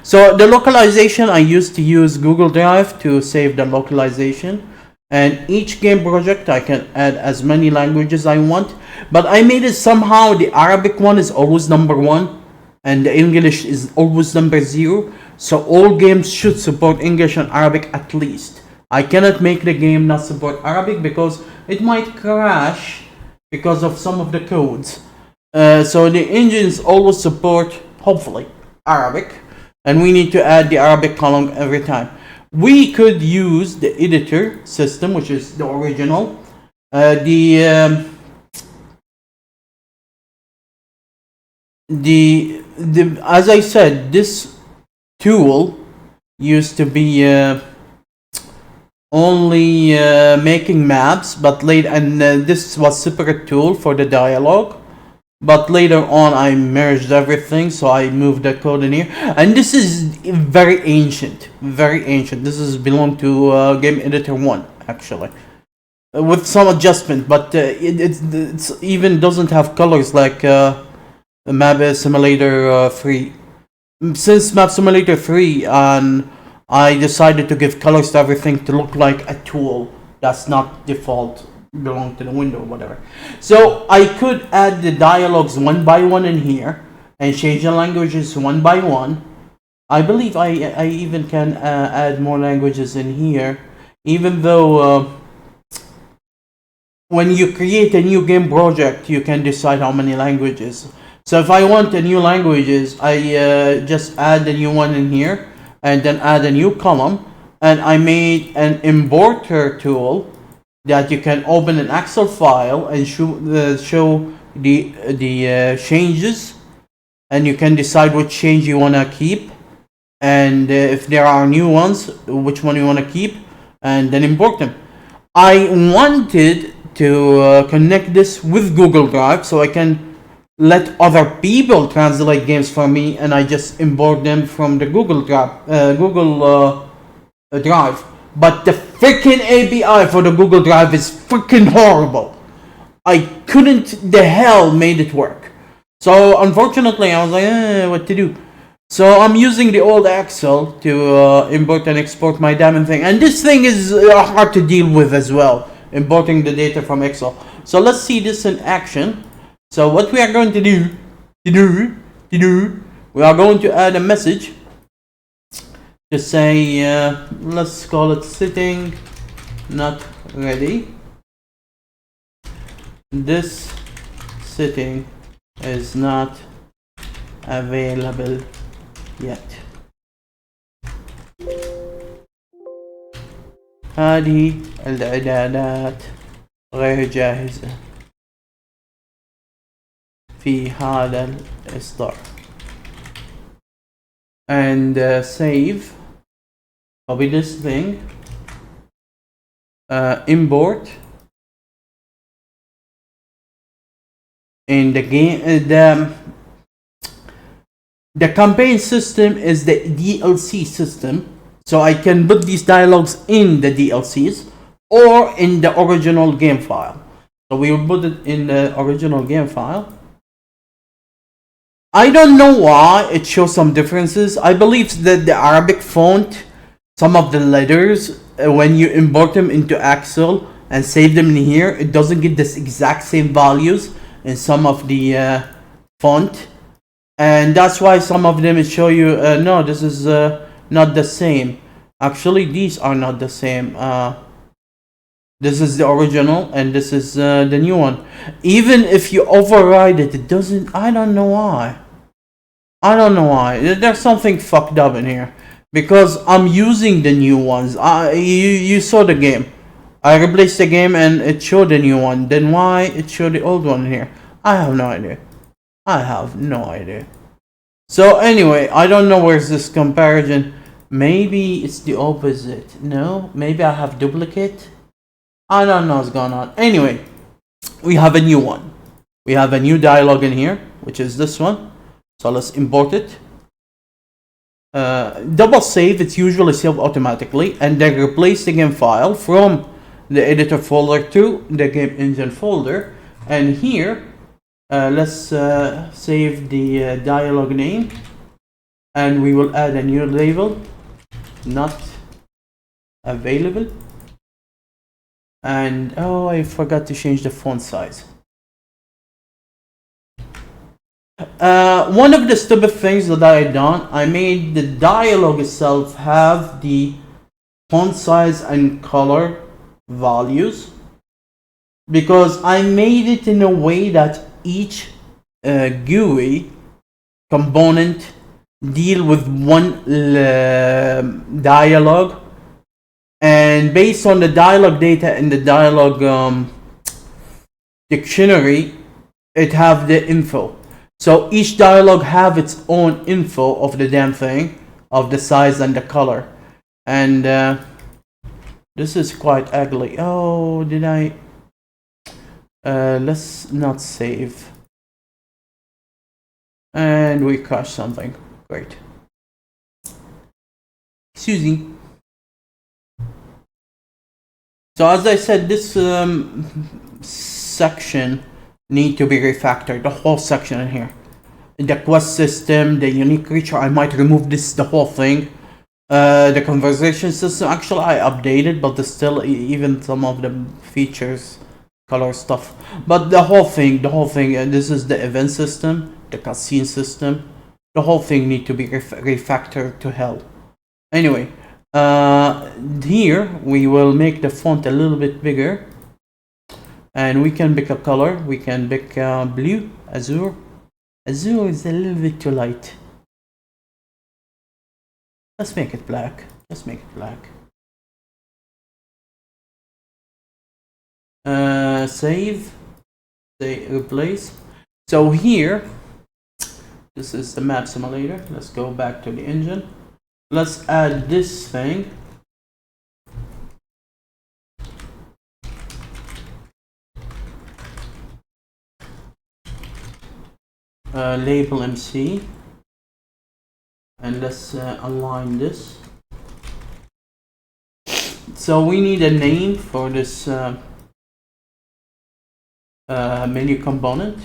So the localization, I used to use Google Drive to save the localization, and each game project I can add as many languages I want, but I made it somehow the Arabic one is always number 1 and the English is always number 0. So all games should support English and Arabic at least. I cannot make the game not support Arabic because it might crash because of some of the codes. So the engines always support, hopefully, Arabic, and we need to add the Arabic column every time. We could use the editor system, which is the original. As I said, this tool used to be only making maps, but late, and this was separate tool for the dialogue. but later on I merged everything, so I moved the code in here. And this is very ancient, very ancient. This is belong to Game Editor 1 actually, with some adjustment, but it's even doesn't have colors like Map Simulator 3. Since Map Simulator 3, and I decided to give colors to everything to look like a tool that's not default belong to the window or whatever. So I could add the dialogues one by one in here and change the languages one by one. I believe I even can add more languages in here, even though when you create a new game project, you can decide how many languages. So if I want a new languages, I just add a new one in here and then add a new column, and I made an importer tool that you can open an Excel file and show the changes, and you can decide which change you want to keep, and if there are new ones, which one you want to keep, and then import them. I wanted to connect this with Google Drive so I can let other people translate games for me, and I just import them from the Google Drive. But the freaking API for the Google Drive is freaking horrible. I couldn't the hell made it work. So unfortunately, I was like, what to do? So I'm using the old Excel to import and export my damn thing, and this thing is hard to deal with as well, importing the data from Excel. So let's see this in action. So what we are going to do, we are going to add a message to say, let's call it sitting not ready. This sitting is not available yet. هذه الإعدادات غير جاهزة في هذا الإصدار. And save. Copy this thing. Import. In the game, the campaign system is the DLC system, so I can put these dialogues in the DLCs or in the original game file. So we will put it in the original game file. I don't know why it shows some differences. I believe that the Arabic font, some of the letters, when you import them into Excel and save them in here, it doesn't get this exact same values in some of the font, and that's why some of them show you no, this is not the same. Actually, these are not the same. This is the original and this is the new one. Even if you override it, it doesn't. I don't know why. There's something fucked up in here, because I'm using the new ones. You saw the game. I replaced the game and it showed the new one. Then why it showed the old one here? I have no idea. So anyway, I don't know where's this comparison. Maybe it's the opposite. No, maybe I have duplicate. I don't know what's going on. Anyway, we have a new one. We have a new dialogue in here, which is this one. So let's import it. Double save, it's usually saved automatically, and then replace the game file from the editor folder to the game engine folder. And here, let's save the dialogue name, and we will add a new label, not available. And oh, I forgot to change the font size. One of the stupid things that I done, I made the dialogue itself have the font size and color values, because I made it in a way that each GUI component deal with one dialogue, and based on the dialogue data in the dialogue dictionary, it have the info. So each dialogue have its own info of the damn thing, of the size and the color. And this is quite ugly. Oh, did I? Let's not save. And we crashed something. Great. Susie. So as I said, this section need to be refactored. The whole section in here. The quest system, the unique creature. I might remove this, the whole thing. The conversation system. Actually, I updated, but there's still even some of the features, color stuff. But the whole thing. This is the event system, the cutscene system. The whole thing need to be refactored to hell. Anyway, here we will make the font a little bit bigger, and we can pick a color. We can pick blue, azure. Azure is a little bit too light. Let's make it black. Save. Say replace. So here, this is the map simulator. Let's go back to the engine. Let's add this thing. Label MC. And let's align this. So we need a name for this menu component.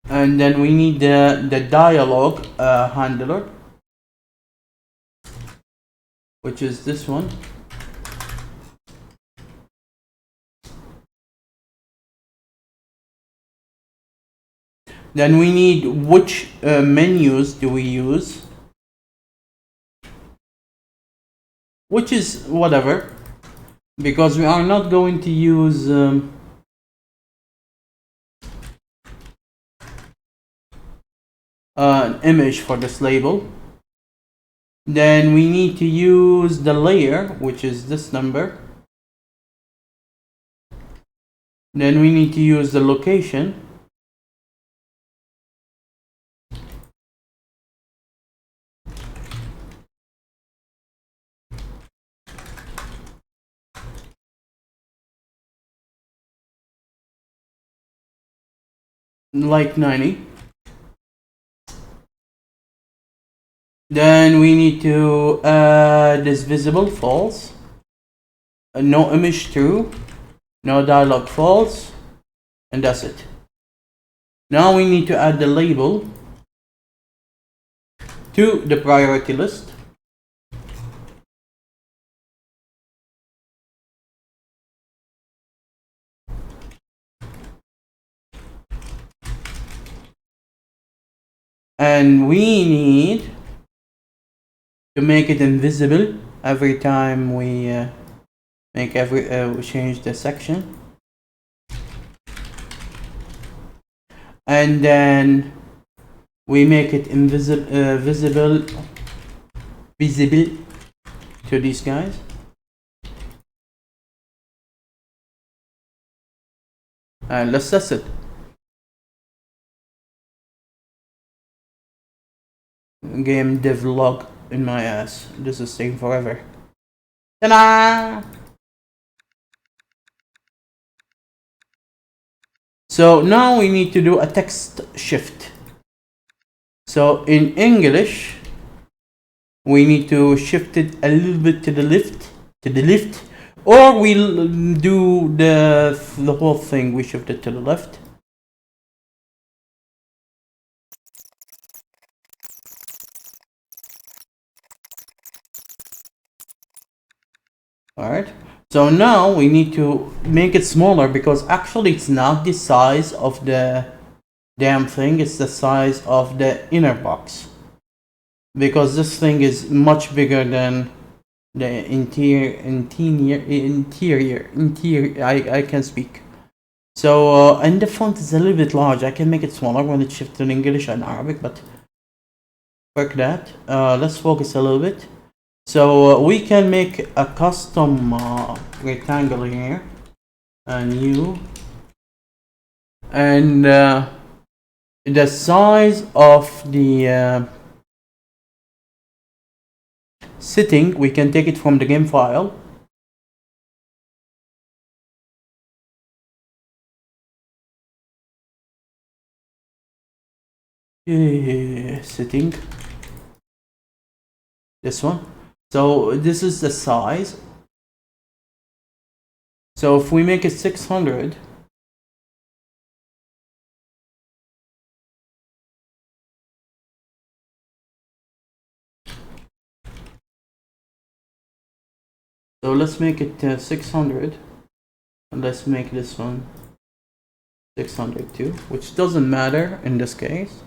And then we need the dialogue handler, which is this one. Then we need which menus do we use, which is whatever, because we are not going to use an image for this label. Then we need to use the layer, which is this number. Then we need to use the location. Like 90. Then we need to add this visible false, no image true, no dialog false, and that's it. Now we need to add the label to the priority list. And we need to make it invisible every time we change the section. And then we make it visible to these guys. And let's test it. Game DevLog in my ass. This is staying forever. Ta-da! So now we need to do a text shift. So in English, we need to shift it a little bit to the left, or we'll do the whole thing. We shift it to the left. Alright, so now we need to make it smaller, because actually it's not the size of the damn thing, it's the size of the inner box. Because this thing is much bigger than the interior, I can speak. So, and the font is a little bit large. I can make it smaller when it's shifted in English and Arabic, but fuck that. Let's focus a little bit. So we can make a custom rectangle here, a new, and the size of the setting, we can take it from the game file, setting. This one. So this is the size. So if we make it 600, so let's make it 600, and let's make this one 600 too, which doesn't matter in this case.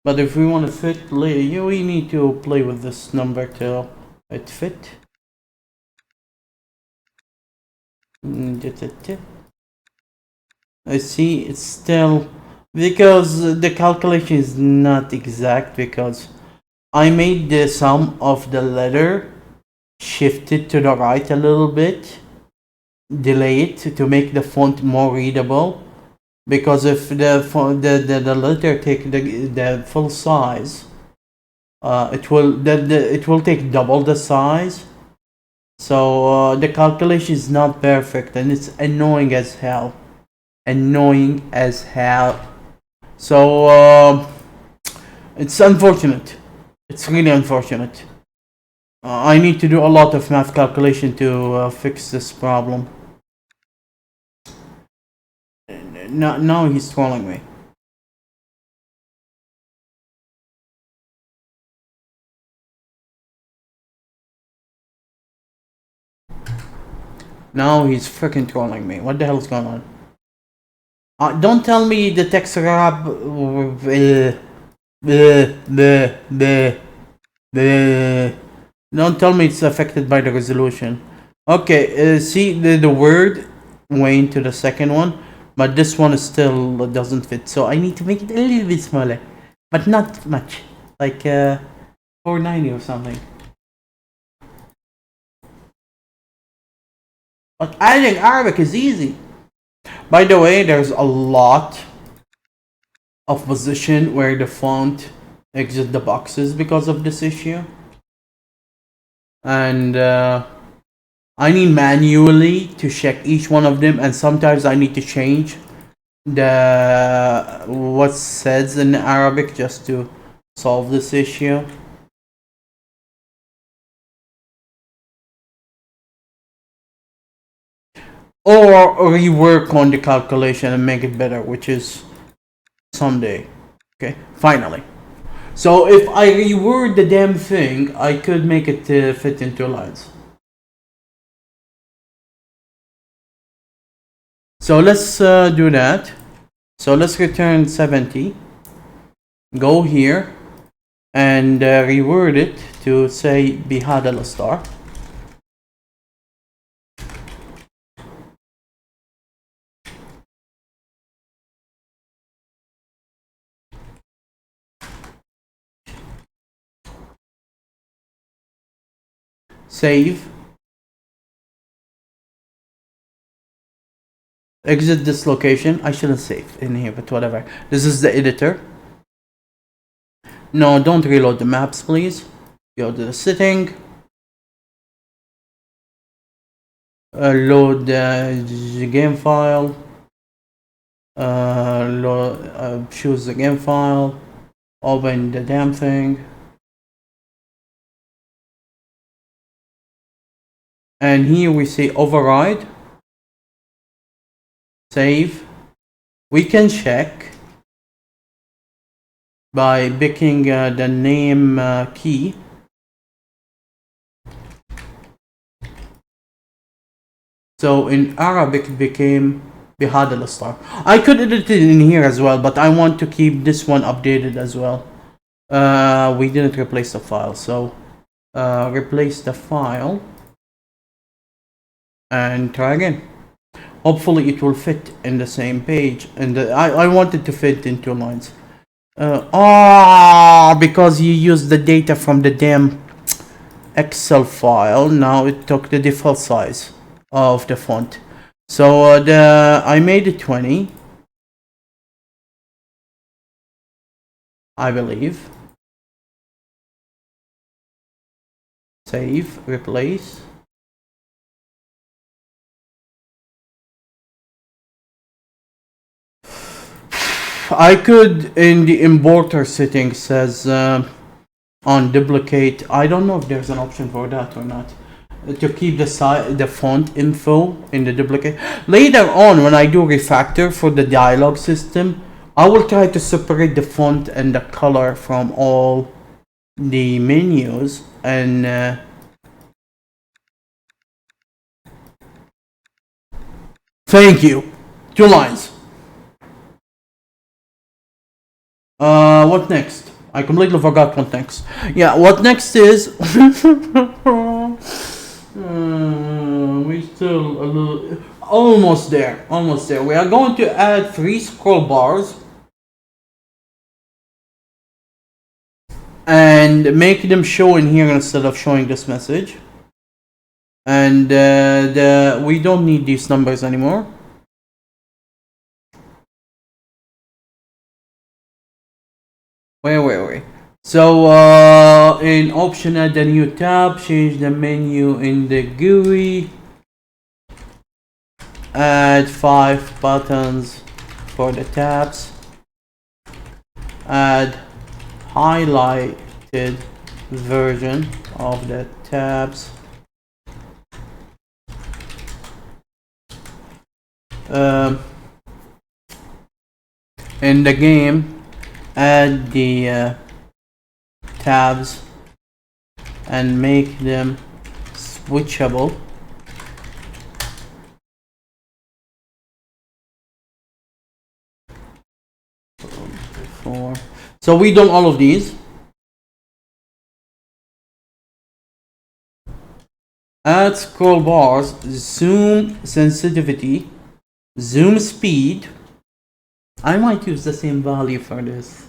But if we want to fit, we need to play with this number till it fit. I see it's still, because the calculation is not exact, because I made the sum of the letter shifted to the right a little bit, delay it to make the font more readable, because if the letter take the full size, it will take double the size. So the calculation is not perfect, and it's annoying as hell. So it's unfortunate. It's really unfortunate. I need to do a lot of math calculation to fix this problem. Now he's trolling me. Now he's freaking trolling me. What the hell is going on? Don't tell me the text wrap. Don't tell me it's affected by the resolution. Okay, see the word went to the second one, but this one still doesn't fit. So I need to make it a little bit smaller, but not much, like 490 or something. But adding Arabic is easy. By the way, there's a lot of position where the font exits the boxes because of this issue. And I need manually to check each one of them, and sometimes I need to change the what says in Arabic just to solve this issue. Or rework on the calculation and make it better, which is someday. Okay, finally. So if I reword the damn thing, I could make it fit in 2 lines. So let's do that. So let's return 70. Go here and reword it to say بهذا الإصدار. Save. Exit this location. I shouldn't save in here, but whatever. This is the editor. No, don't reload the maps, please. Go to the setting. Load the game file. Choose the game file. Open the damn thing. And here we say override. Save. We can check by picking the name key. So in Arabic it became بهذا الإصدار. I could edit it in here as well, but I want to keep this one updated as well. We didn't replace the file, so replace the file and try again. Hopefully it will fit in the same page, and I want it to fit in 2 lines. Because you used the data from the damn Excel file, now it took the default size of the font. So I made it 20, I believe. Save, replace. I could in the importer settings says on duplicate. I don't know if there's an option for that or not. To keep the font info in the duplicate. Later on, when I do refactor for the dialogue system, I will try to separate the font and the color from all the menus and thank you. 2 lines. What next? I completely forgot what next. Yeah, what next is we still a little almost there. Almost there. We are going to add 3 scroll bars and make them show in here instead of showing this message. And we don't need these numbers anymore. Wait. So in option, add a new tab, change the menu in the GUI, add 5 buttons for the tabs, add highlighted version of the tabs, in the game, add the tabs and make them switchable. So we done all of these. Add scroll bars, zoom sensitivity, zoom speed. I might use the same value for this.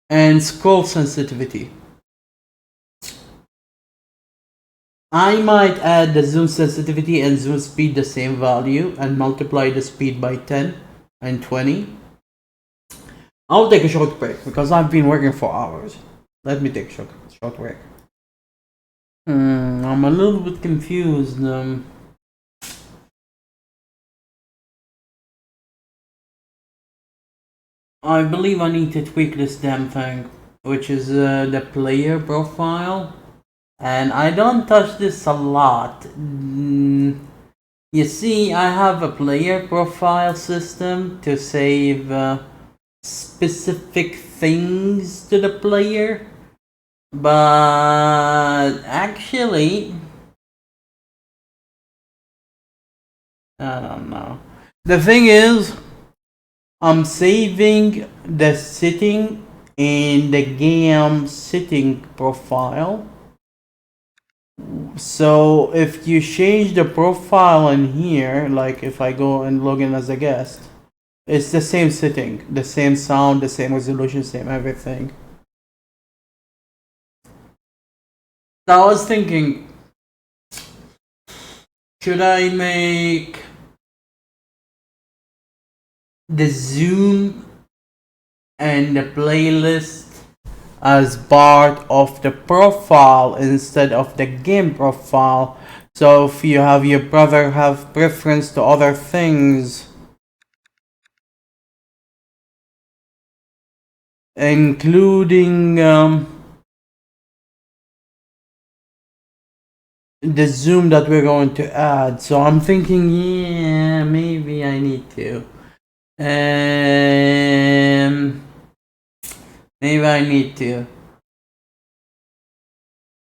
And scroll sensitivity. I might add the zoom sensitivity and zoom speed the same value and multiply the speed by 10 and 20. I'll take a short break because I've been working for hours. Let me take a short break. I'm a little bit confused. I believe I need to tweak this damn thing, which is the player profile. And I don't touch this a lot. You see, I have a player profile system to save specific things to the player. But actually, I don't know. The thing is, I'm saving the setting in the game setting profile. So if you change the profile in here, like if I go and log in as a guest, it's the same setting, the same sound, the same resolution, same everything. So I was thinking, should I make the zoom and the playlist as part of the profile instead of the game profile? So if you have your brother have preference to other things, including the zoom that we're going to add. So I'm thinking, yeah, maybe I need to. Maybe I need to.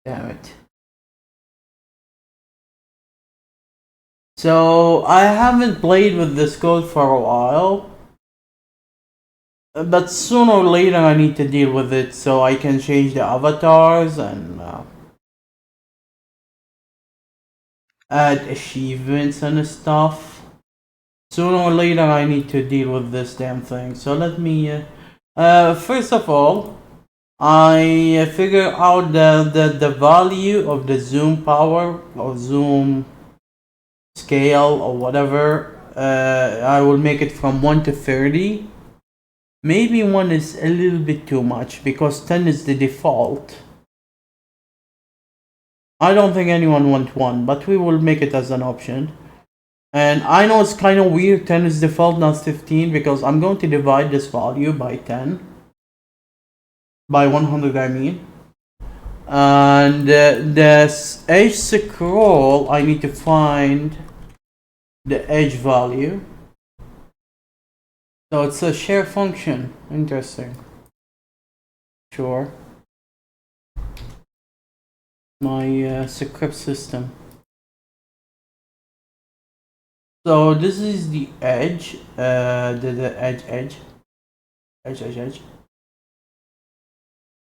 Damn it. So I haven't played with this code for a while, but sooner or later I need to deal with it so I can change the avatars and add achievements and stuff. Sooner or later I need to deal with this damn thing. So let me first of all, I figure out the value of the zoom power or zoom scale or whatever. I will make it from 1 to 30. Maybe 1 is a little bit too much because 10 is the default. I don't think anyone wants 1, but we will make it as an option. And I know it's kind of weird, 10 is default, not 15, because I'm going to divide this value by 10. By 100, I mean. And this edge scroll, I need to find the edge value. So it's a share function. Interesting. Sure. My script system. So this is the edge, the edge.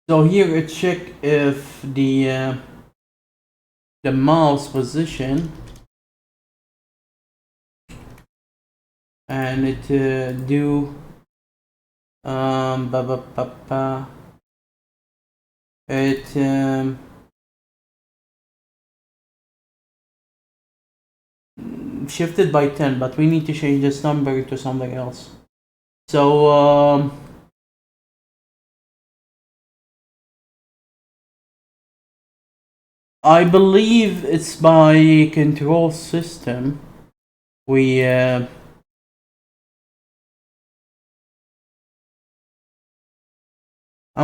So here it check if the mouse position, and it do it shifted by 10, but we need to change this number to something else. So I believe it's by control system. We I'm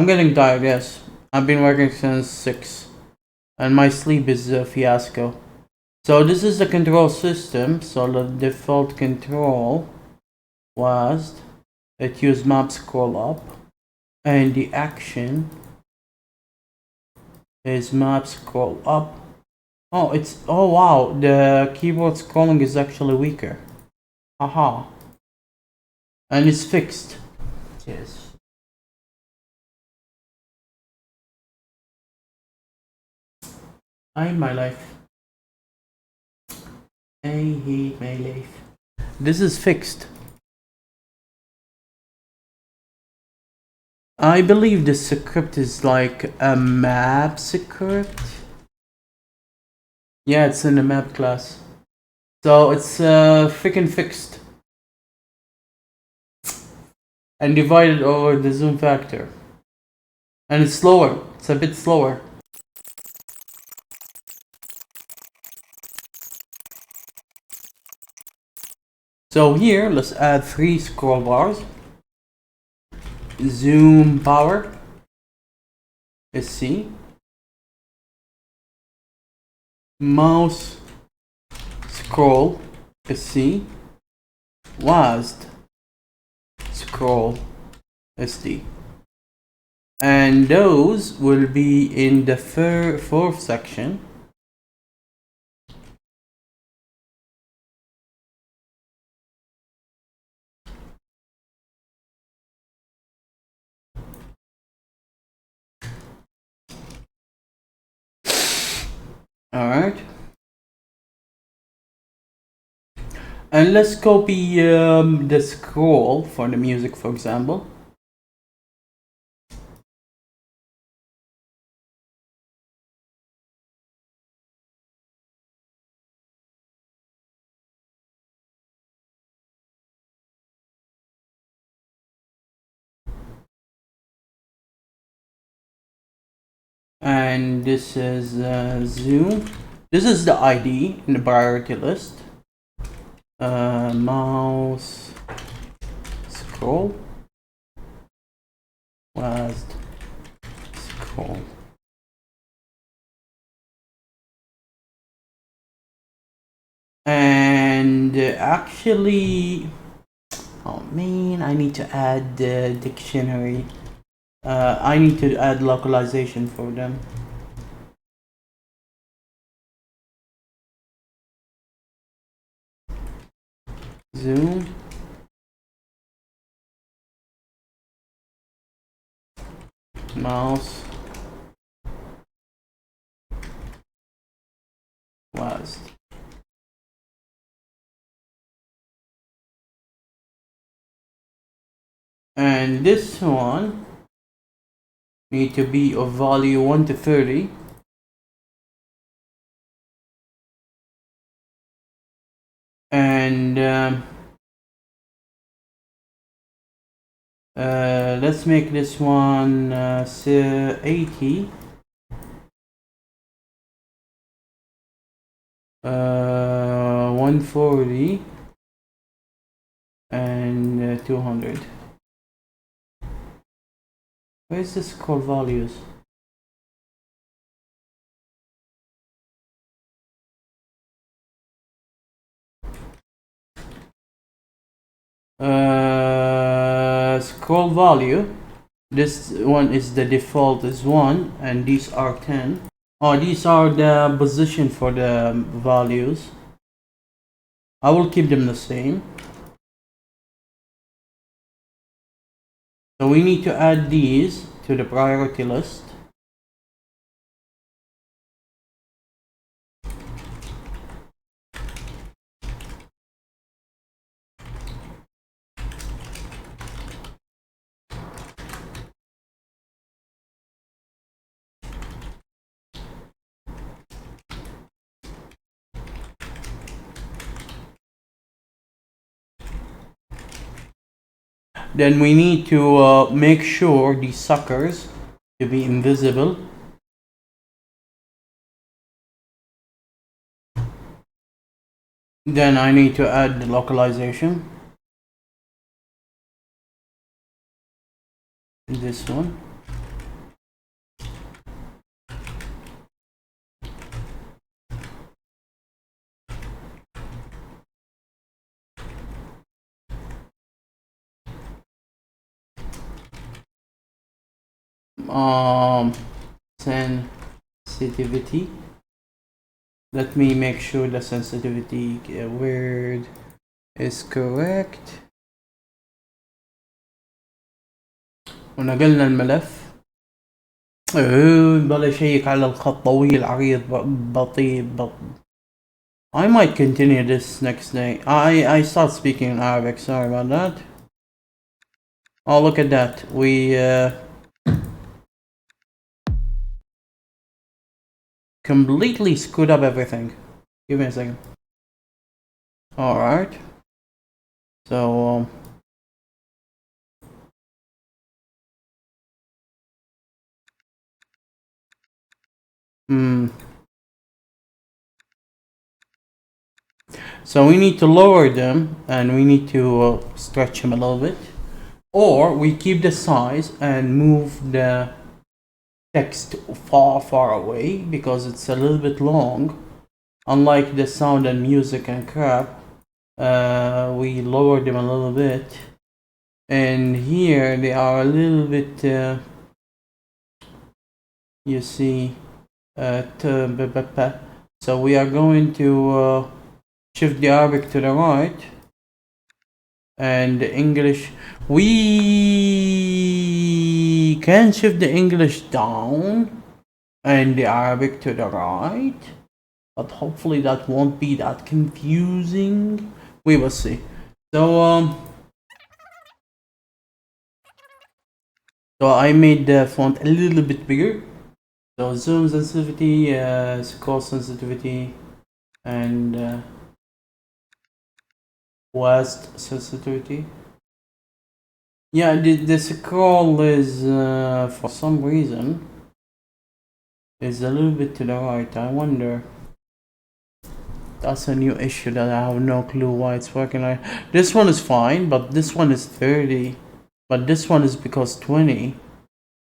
getting tired, yes. I've been working since 6 and my sleep is a fiasco. So this is the control system. So the default control was it used map scroll up, and the action is map scroll up. Oh, oh wow, the keyboard scrolling is actually weaker. Aha. And it's fixed. Yes. I hate my life. I hate my life. This is fixed. I believe this script is like a map script. Yeah, it's in the map class. So it's freaking fixed. And divided over the zoom factor. And it's slower. It's a bit slower. So here, let's add 3 scroll bars. Zoom power is C. Mouse scroll is C. WASD scroll is D. And those will be in the fourth section. Alright. And let's copy the scroll for the music, for example. And this is zoom. This is the ID in the priority list. Mouse scroll was scroll. And actually, oh man, I need to add the dictionary. I need to add localization for them. Zoom. Mouse. Was. And this one need to be of value 1 to 30. And let's make this one 80. 1 140 and 200. Where's the scroll values? Scroll value. This one is the default is 1 and these are 10. Oh, these are the position for the values. I will keep them the same. So we need to add these to the priority list. Then we need to make sure these suckers to be invisible. Then I need to add the localization. This one. Sensitivity. Let me make sure the sensitivity word is correct. ونقلنا الملف. بلا شيك على الخط طويل عريض بطيء. I might continue this next day. I start speaking in Arabic. Sorry about that. Oh, look at that. We completely screwed up everything. Give me a second. Alright. So, so we need to lower them and we need to stretch them a little bit. Or we keep the size and move the text far away because it's a little bit long. Unlike the sound and music and crap, we lowered them a little bit. And here they are a little bit, you see, so we are going to shift the Arabic to the right and the English. We can shift the English down and the Arabic to the right, but hopefully that won't be that confusing. We will see. So I made the font a little bit bigger. So zoom sensitivity, scroll sensitivity, and west sensitivity. Yeah, the scroll is for some reason is a little bit to the right. I wonder. That's a new issue that I have no clue why it's working like. This one is fine, but this one is 30. But this one is because 20.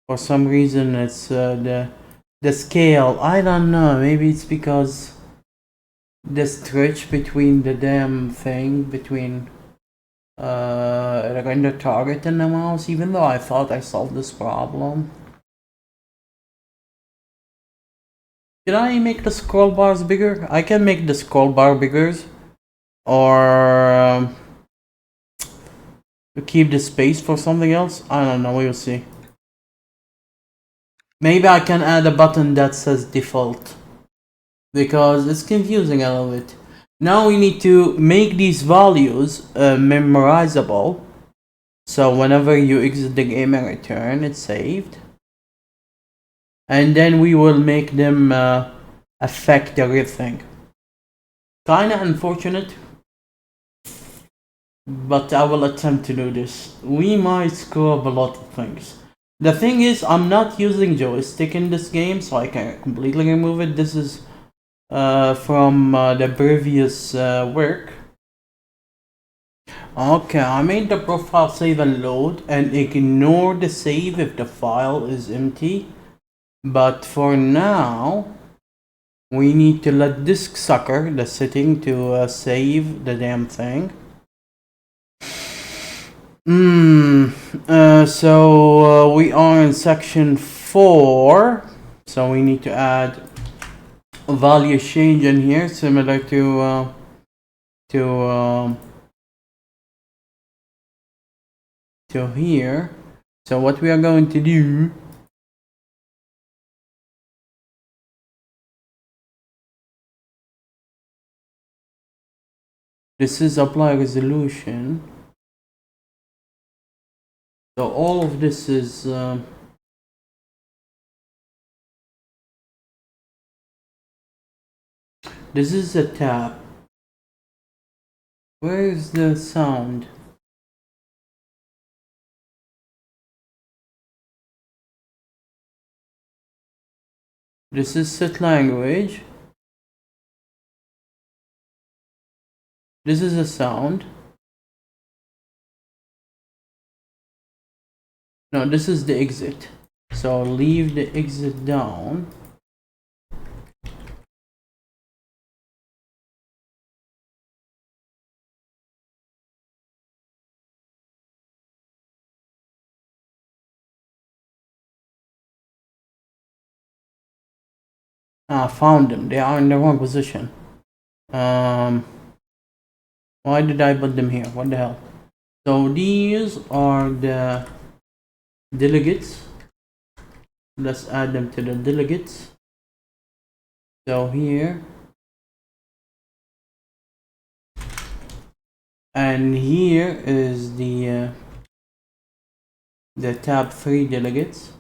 For some reason it's the scale. I don't know. Maybe it's because the stretch between the damn thing between render target and the mouse, even though I thought I solved this problem. Did I make the scroll bars bigger? I can make the scroll bar bigger, or keep the space for something else. I don't know, we will see. Maybe I can add a button that says default, because it's confusing a little bit. Now we need to make these values memorizable, so whenever you exit the game and return, it's saved. And then we will make them affect everything. Kinda unfortunate, but I will attempt to do this. We might screw up a lot of things. The thing is, I'm not using joystick in this game, so I can completely remove it. This is from the previous work. Okay, I made the profile save and load and ignore the save if the file is empty. But for now, we need to let disk sucker the setting to save the damn thing. So we are in section 4. So we need to add a value change in here, similar to here. So what we are going to do, this is apply resolution. So all of this is this is a tab. Where is the sound? This is set language. This is a sound. No, this is the exit. So leave the exit down. Found them. They are in the wrong position. Why did I put them here? What the hell? So these are the delegates. Let's add them to the delegates. So here and here is the tab 3 delegates.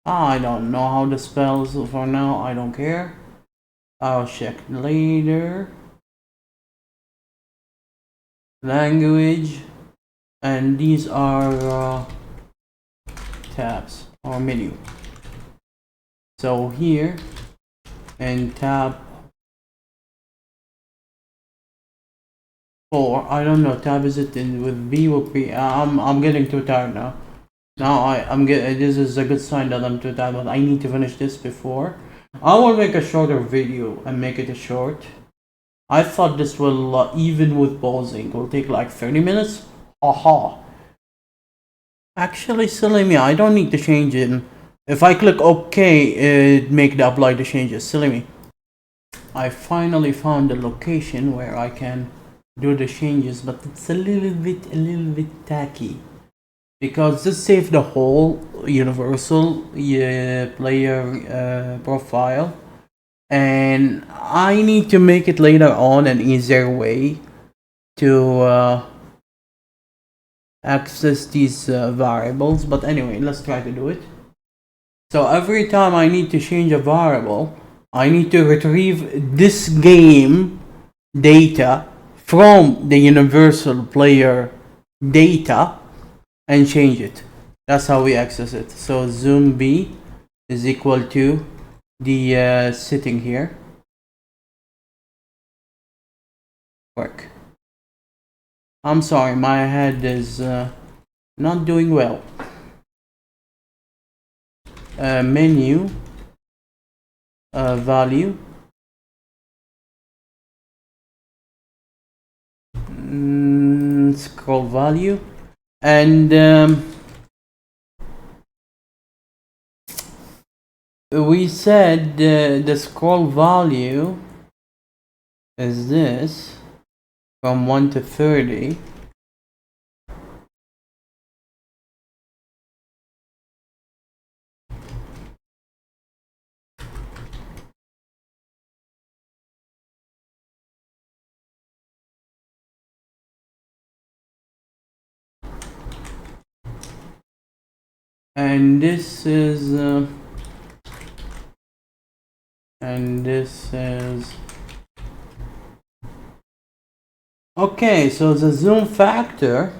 I don't know how to spell, so for now I don't care. I'll check later. Language, and these are tabs or menu. So here and tab 4, I don't know, tab is it in with B or P? I'm getting too tired now. Now I'm getting, this is a good sign that I'm too tired, but I need to finish this before. I will make a shorter video and make it a short. I thought this will, even with pausing, will take like 30 minutes. Haha. Actually, silly me, I don't need to change it. If I click OK, it make the apply the changes. Silly me. I finally found a location where I can do the changes, but it's a little bit tacky. Because this saves the whole universal player profile. And I need to make it later on an easier way to access these variables, but anyway, let's try to do it. So every time I need to change a variable, I need to retrieve this game data from the universal player data and change it. That's how we access it. So zoom B is equal to the setting here. Work. I'm sorry, my head is not doing well. Menu, value, scroll value, and we said the scroll value is this from 1 to 30. And this is okay, so the zoom factor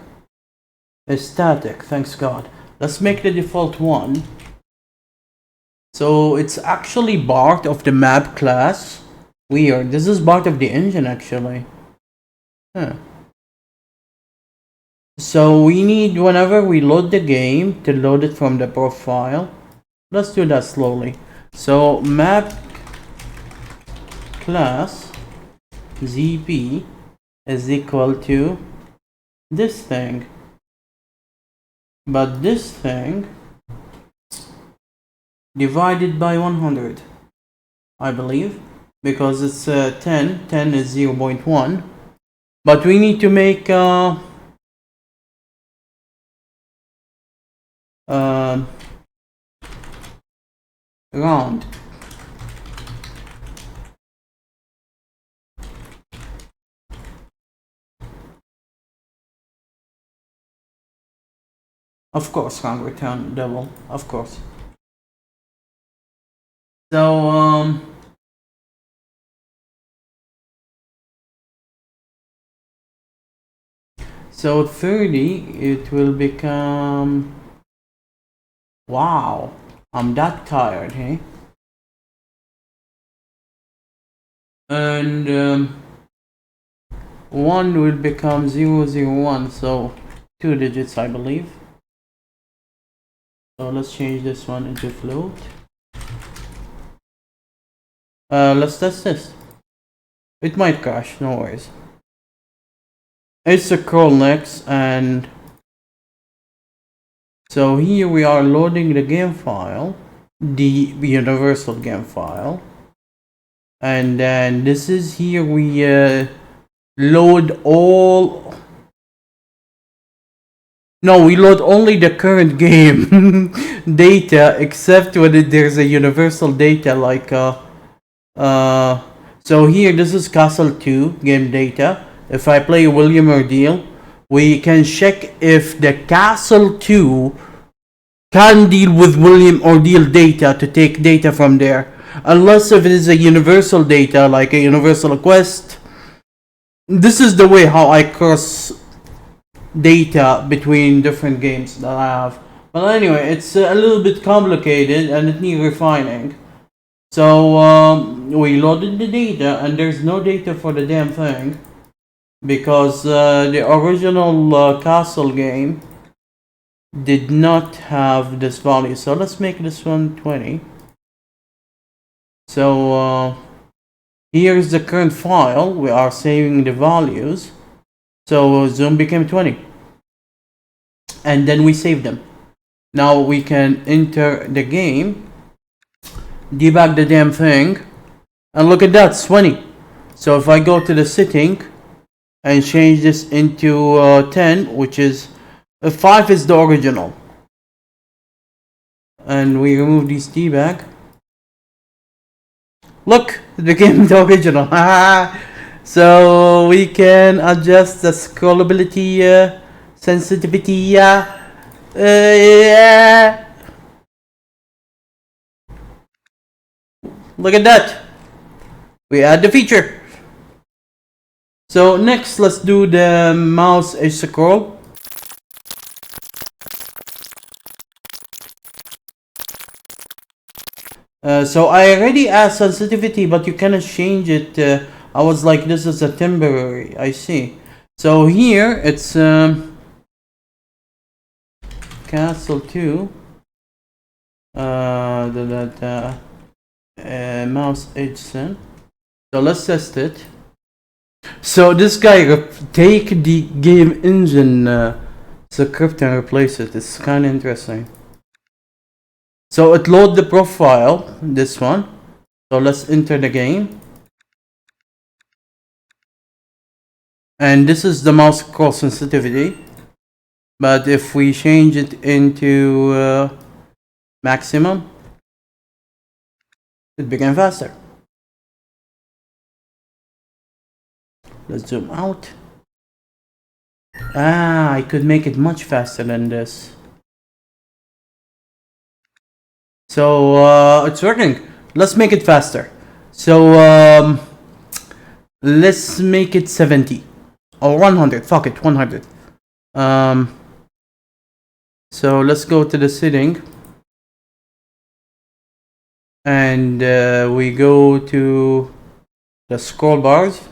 is static, thanks God. Let's make the default 1 So it's actually part of the map class. Weird. This is part of the engine actually. Huh. So we need, whenever we load the game, to load it from the profile. Let's do that slowly. So map class ZP is equal to this thing. But this thing divided by 100, I believe, because it's 10. 10 is 0.1. But we need to make round. Of course, round return double. Of course. So so 30, it will become. Wow, I'm that tired, hey? And 1 will become 001, so 2 digits, I believe. So let's change this one into float. Let's test this. It might crash, no worries. It's a curl next, and so here we are loading the game file, the universal game file. And then this is here we load all. No, we load only the current game data, except when there's a universal data like so here this is Castle 2 game data. If I play William Ordeal, we can check if the Castle 2 can deal with William Ordeal data to take data from there. Unless if it is a universal data like a universal quest. This is the way how I cross data between different games that I have. But anyway, it's a little bit complicated and it needs refining. So we loaded the data and there's no data for the damn thing. Because the original Castle game did not have this value. So let's make this one 20. So here's the current file. We are saving the values. So zoom became 20. And then we save them. Now we can enter the game, debug the damn thing, and look at that, it's 20. So if I go to the setting and change this into 10, which is 5 is the original, and we remove this debug. Look, the game is the original. So we can adjust the scrollability, sensitivity. Yeah. Look at that. We add the feature. So next, let's do the mouse edge scroll. So I already added sensitivity, but you cannot change it. I was like, this is a temporary. I see. So here it's Castle 2. Mouse edge sen. So let's test it. So this guy take the game engine script and replace it. It's kind of interesting. So it load the profile, this one. So let's enter the game. And this is the mouse scroll sensitivity. But if we change it into maximum, it became faster. Let's zoom out. I could make it much faster than this. So it's working. Let's make it faster. So let's make it 70 or 100. Fuck it, 100. So let's go to the setting. and we go to the scroll bars.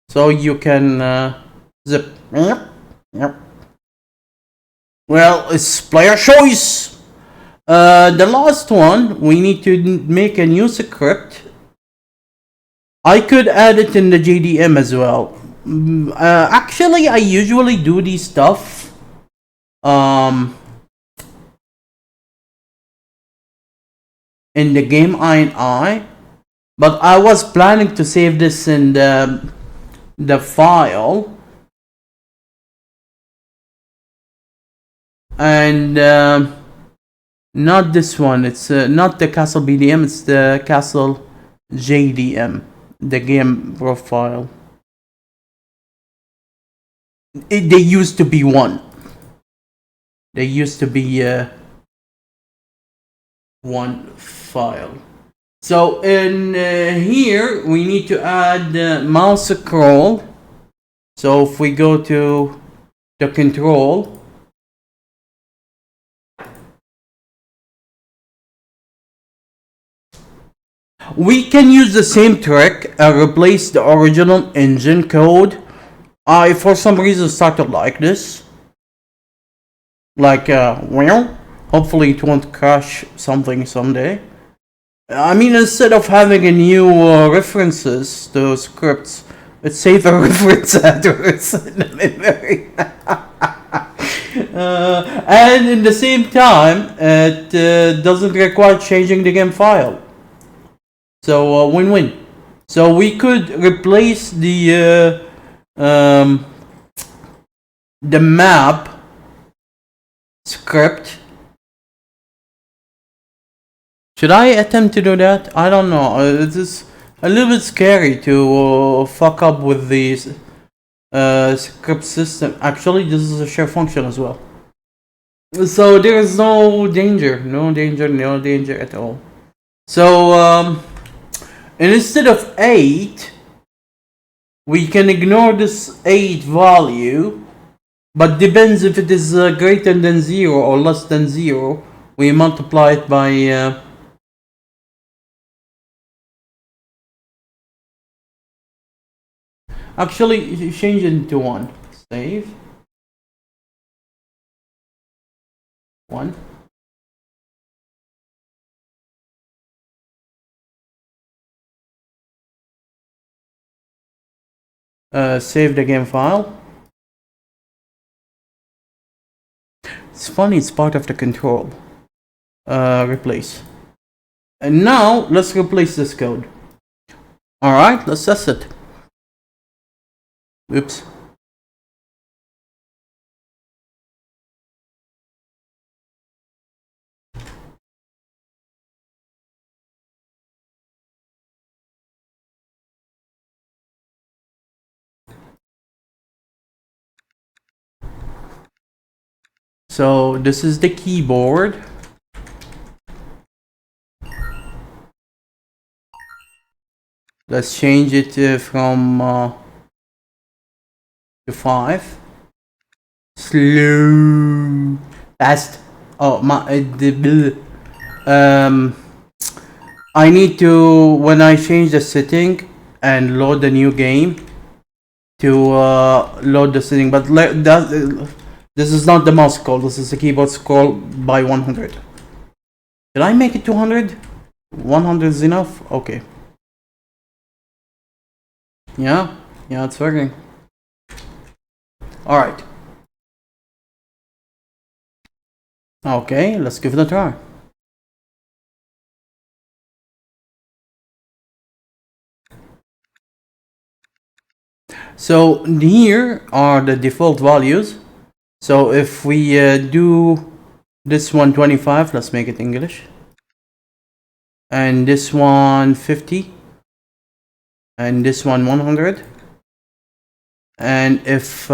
So you can zip. Yep. Well, it's player choice. The last one, we need to make a new script. I could add it in the JDM as well. Actually, I usually do these stuff. In the game INI, but I was planning to save this in the file, and not this one. It's not the Castle BDM. It's the Castle JDM, the game profile. They used to be one. They used to be one file. So in here we need to add mouse scroll. So if we go to the control, we can use the same trick and replace the original engine code. I for some reason started like this. Like well, hopefully it won't crash something someday. I mean, instead of having a new references to scripts, it saves a reference address in the memory. And in the same time, it doesn't require changing the game file. So win-win. So we could replace the map script. Should I attempt to do that? I don't know. It is a little bit scary to fuck up with the script system. Actually, this is a share function as well. So there is no danger at all. So and instead of 8, we can ignore this 8 value, but depends if it is greater than 0 or less than 0. We multiply it by actually change it into 1. Save 1. Save the game file. It's funny, it's part of the control. Replace. And now let's replace this code. Alright, let's test it. Oops. So this is the keyboard. Let's change it from to 5. Slow. Fast. Oh my. I need to, when I change the setting and load the new game, to load the setting, but this is not the mouse scroll, this is the keyboard scroll by 100. Did I make it 200? 100 is enough? Okay. Yeah, it's working. Alright. Okay, let's give it a try. So here are the default values. So if we do this one 25, let's make it English. And this one 50. and this one 100. And if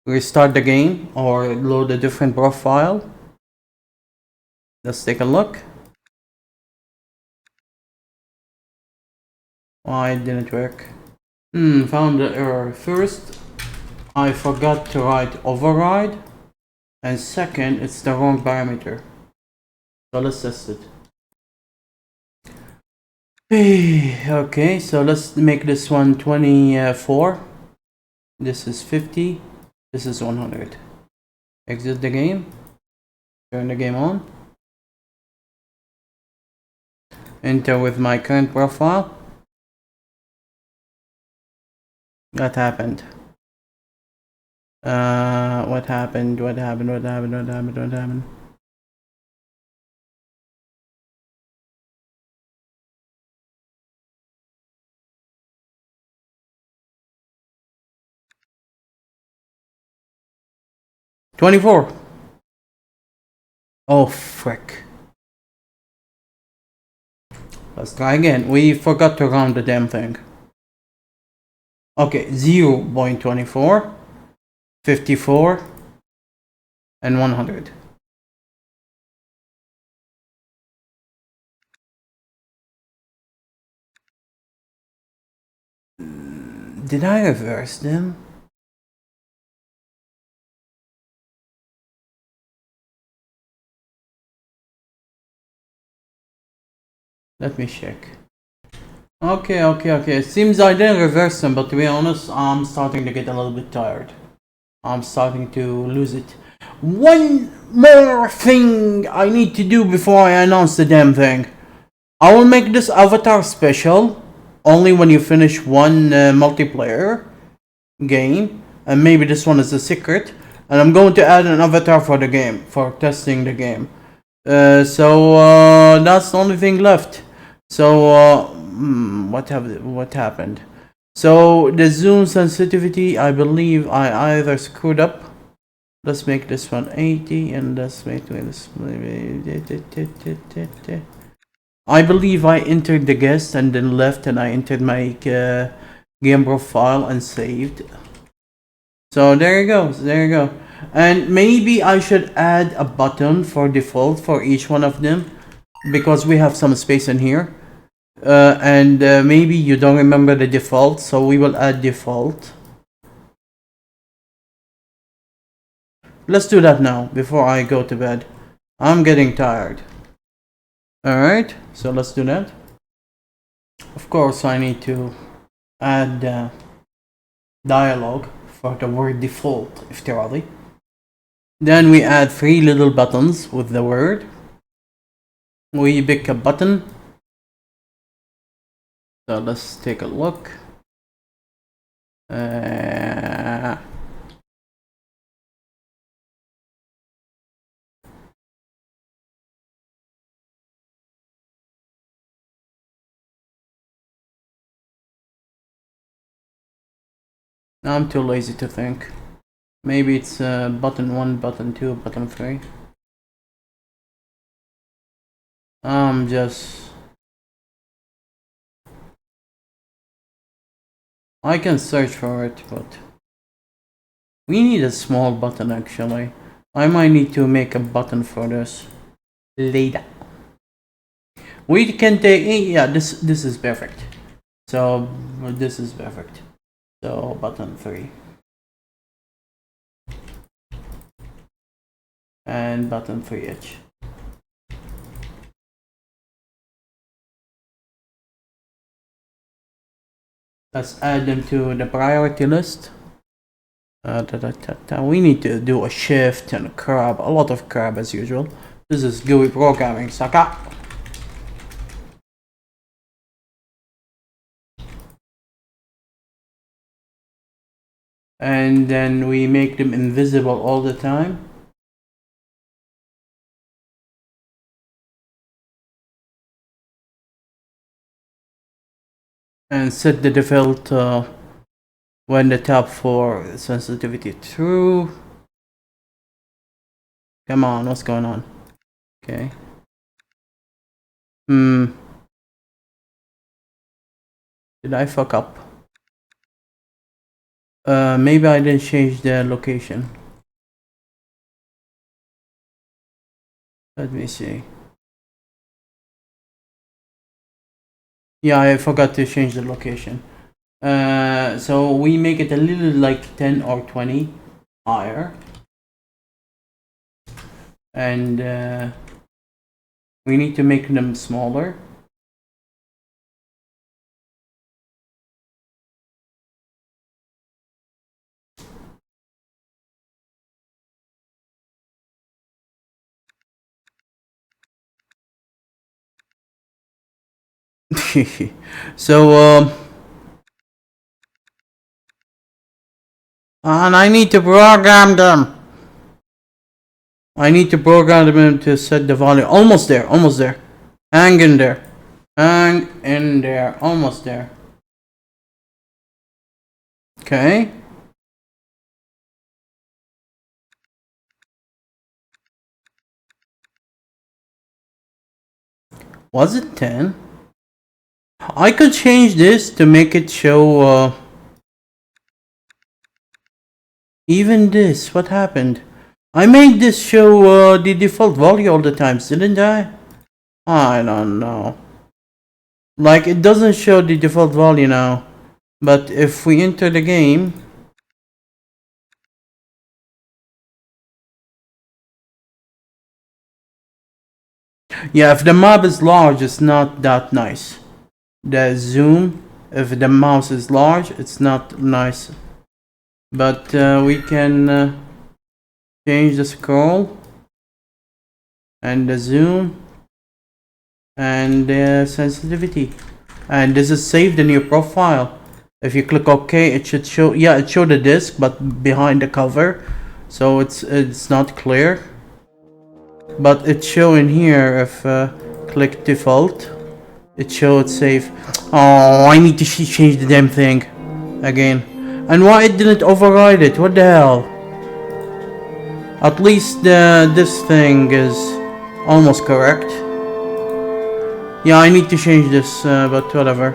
restart the game or load a different profile, let's take a look. Why it didn't work? Found the error. First, I forgot to write override, and second, it's the wrong parameter. So let's test it. Okay, so let's make this one 24. This is 50. This is 100. Exit the game. Turn the game on. Enter with my current profile. What happened? What happened? What happened? What happened? What happened? What happened? $24. Oh frick. Let's try again. We forgot to round the damn thing. Okay, 0.24, 54, and 100. Did I reverse them? Let me check. Okay. It seems I didn't reverse them, but to be honest, I'm starting to get a little bit tired. I'm starting to lose it. One more thing I need to do before I announce the damn thing. I will make this avatar special only when you finish one multiplayer game, and maybe this one is a secret, and I'm going to add an avatar for the game, for testing the game. So that's the only thing left. So what happened? So the zoom sensitivity, I believe I either screwed up. Let's make this one 80, and let's make this. I believe I entered the guest and then left, and I entered my game profile and saved. So there you go. And maybe I should add a button for default for each one of them, because we have some space in here. And maybe you don't remember the default, so we will add default. Let's do that now before I go to bed. I'm getting tired. Alright, so let's do that. Of course, I need to add dialogue for the word default, افتراضي. Then we add 3 little buttons with the word. We pick a button. So let's take a look. I'm too lazy to think. Maybe it's button 1, button 2, button 3. I can search for it, but we need a small button actually. I might need to make a button for this later. We can take, yeah, this is perfect. So this is perfect. So button 3. And button 3H. Let's add them to the priority list. We need to do a shift and a crab, a lot of crab as usual. This is GUI programming, sucker. And then we make them invisible all the time. And set the default when the tab for sensitivity true. Come on, what's going on? Okay. Did I fuck up? Maybe I didn't change the location. Let me see. Yeah, I forgot to change the location. So we make it a little like 10 or 20 higher. And we need to make them smaller. So and I need to program them. I need to program them to set the volume. Almost there, almost there. Hang in there. Hang in there. Almost there. Okay. Was it 10? I could change this to make it show even this. What happened? I made this show the default value all the times, didn't I? I don't know. Like, it doesn't show the default value now. But if we enter the game... Yeah, if the map is large, it's not that nice. The zoom, if the mouse is large, it's not nice. But we can change the scroll and the zoom and the sensitivity. And this is saved in your profile. If you click OK, it should show. Yeah, it showed the disk, but behind the cover, so it's not clear. But it's showing here. If click default, it showed save. Oh, I need to change the damn thing again. And why it didn't override it? What the hell? At least this thing is almost correct. Yeah, I need to change this, but whatever.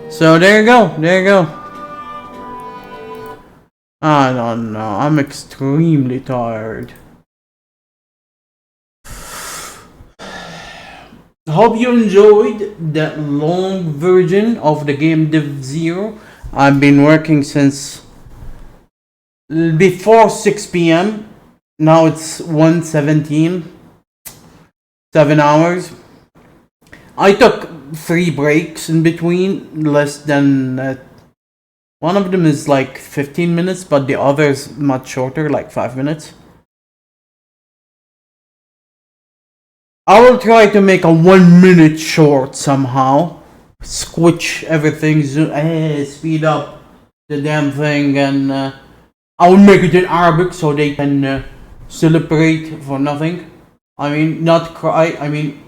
So there you go, there you go. I don't know, I'm extremely tired. Hope you enjoyed that long version of the game Div 0. I've been working since before 6 p.m. Now it's 1:17. 7 hours. I took 3 breaks in between, less than one of them is like 15 minutes, but the other's much shorter, like 5 minutes. I will try to make a 1 minute short somehow. Switch everything, speed up the damn thing, and I will make it in Arabic so they can celebrate for nothing. I mean, not cry, I mean...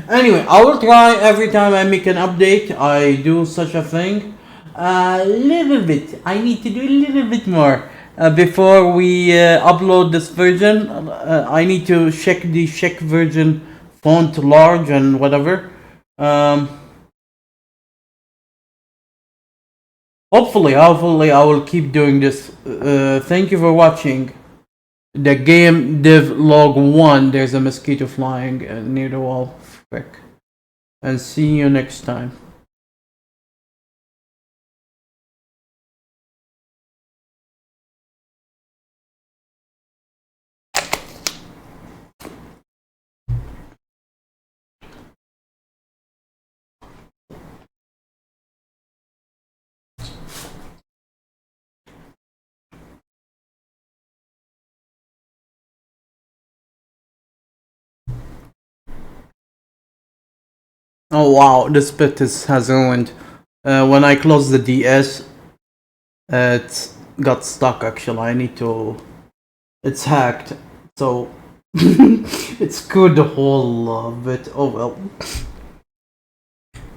Anyway, I will try every time I make an update, I do such a thing. A little bit. I need to do a little bit more. Before we upload this version, I need to check the check version font large and whatever. Hopefully I will keep doing this. Thank you for watching. The game DevLog 1, there's a mosquito flying near the wall. Frick. And see you next time. Oh wow, this bit has ruined. When I close the DS, it got stuck actually. I need to... It's hacked, so it screwed the whole bit. Oh well.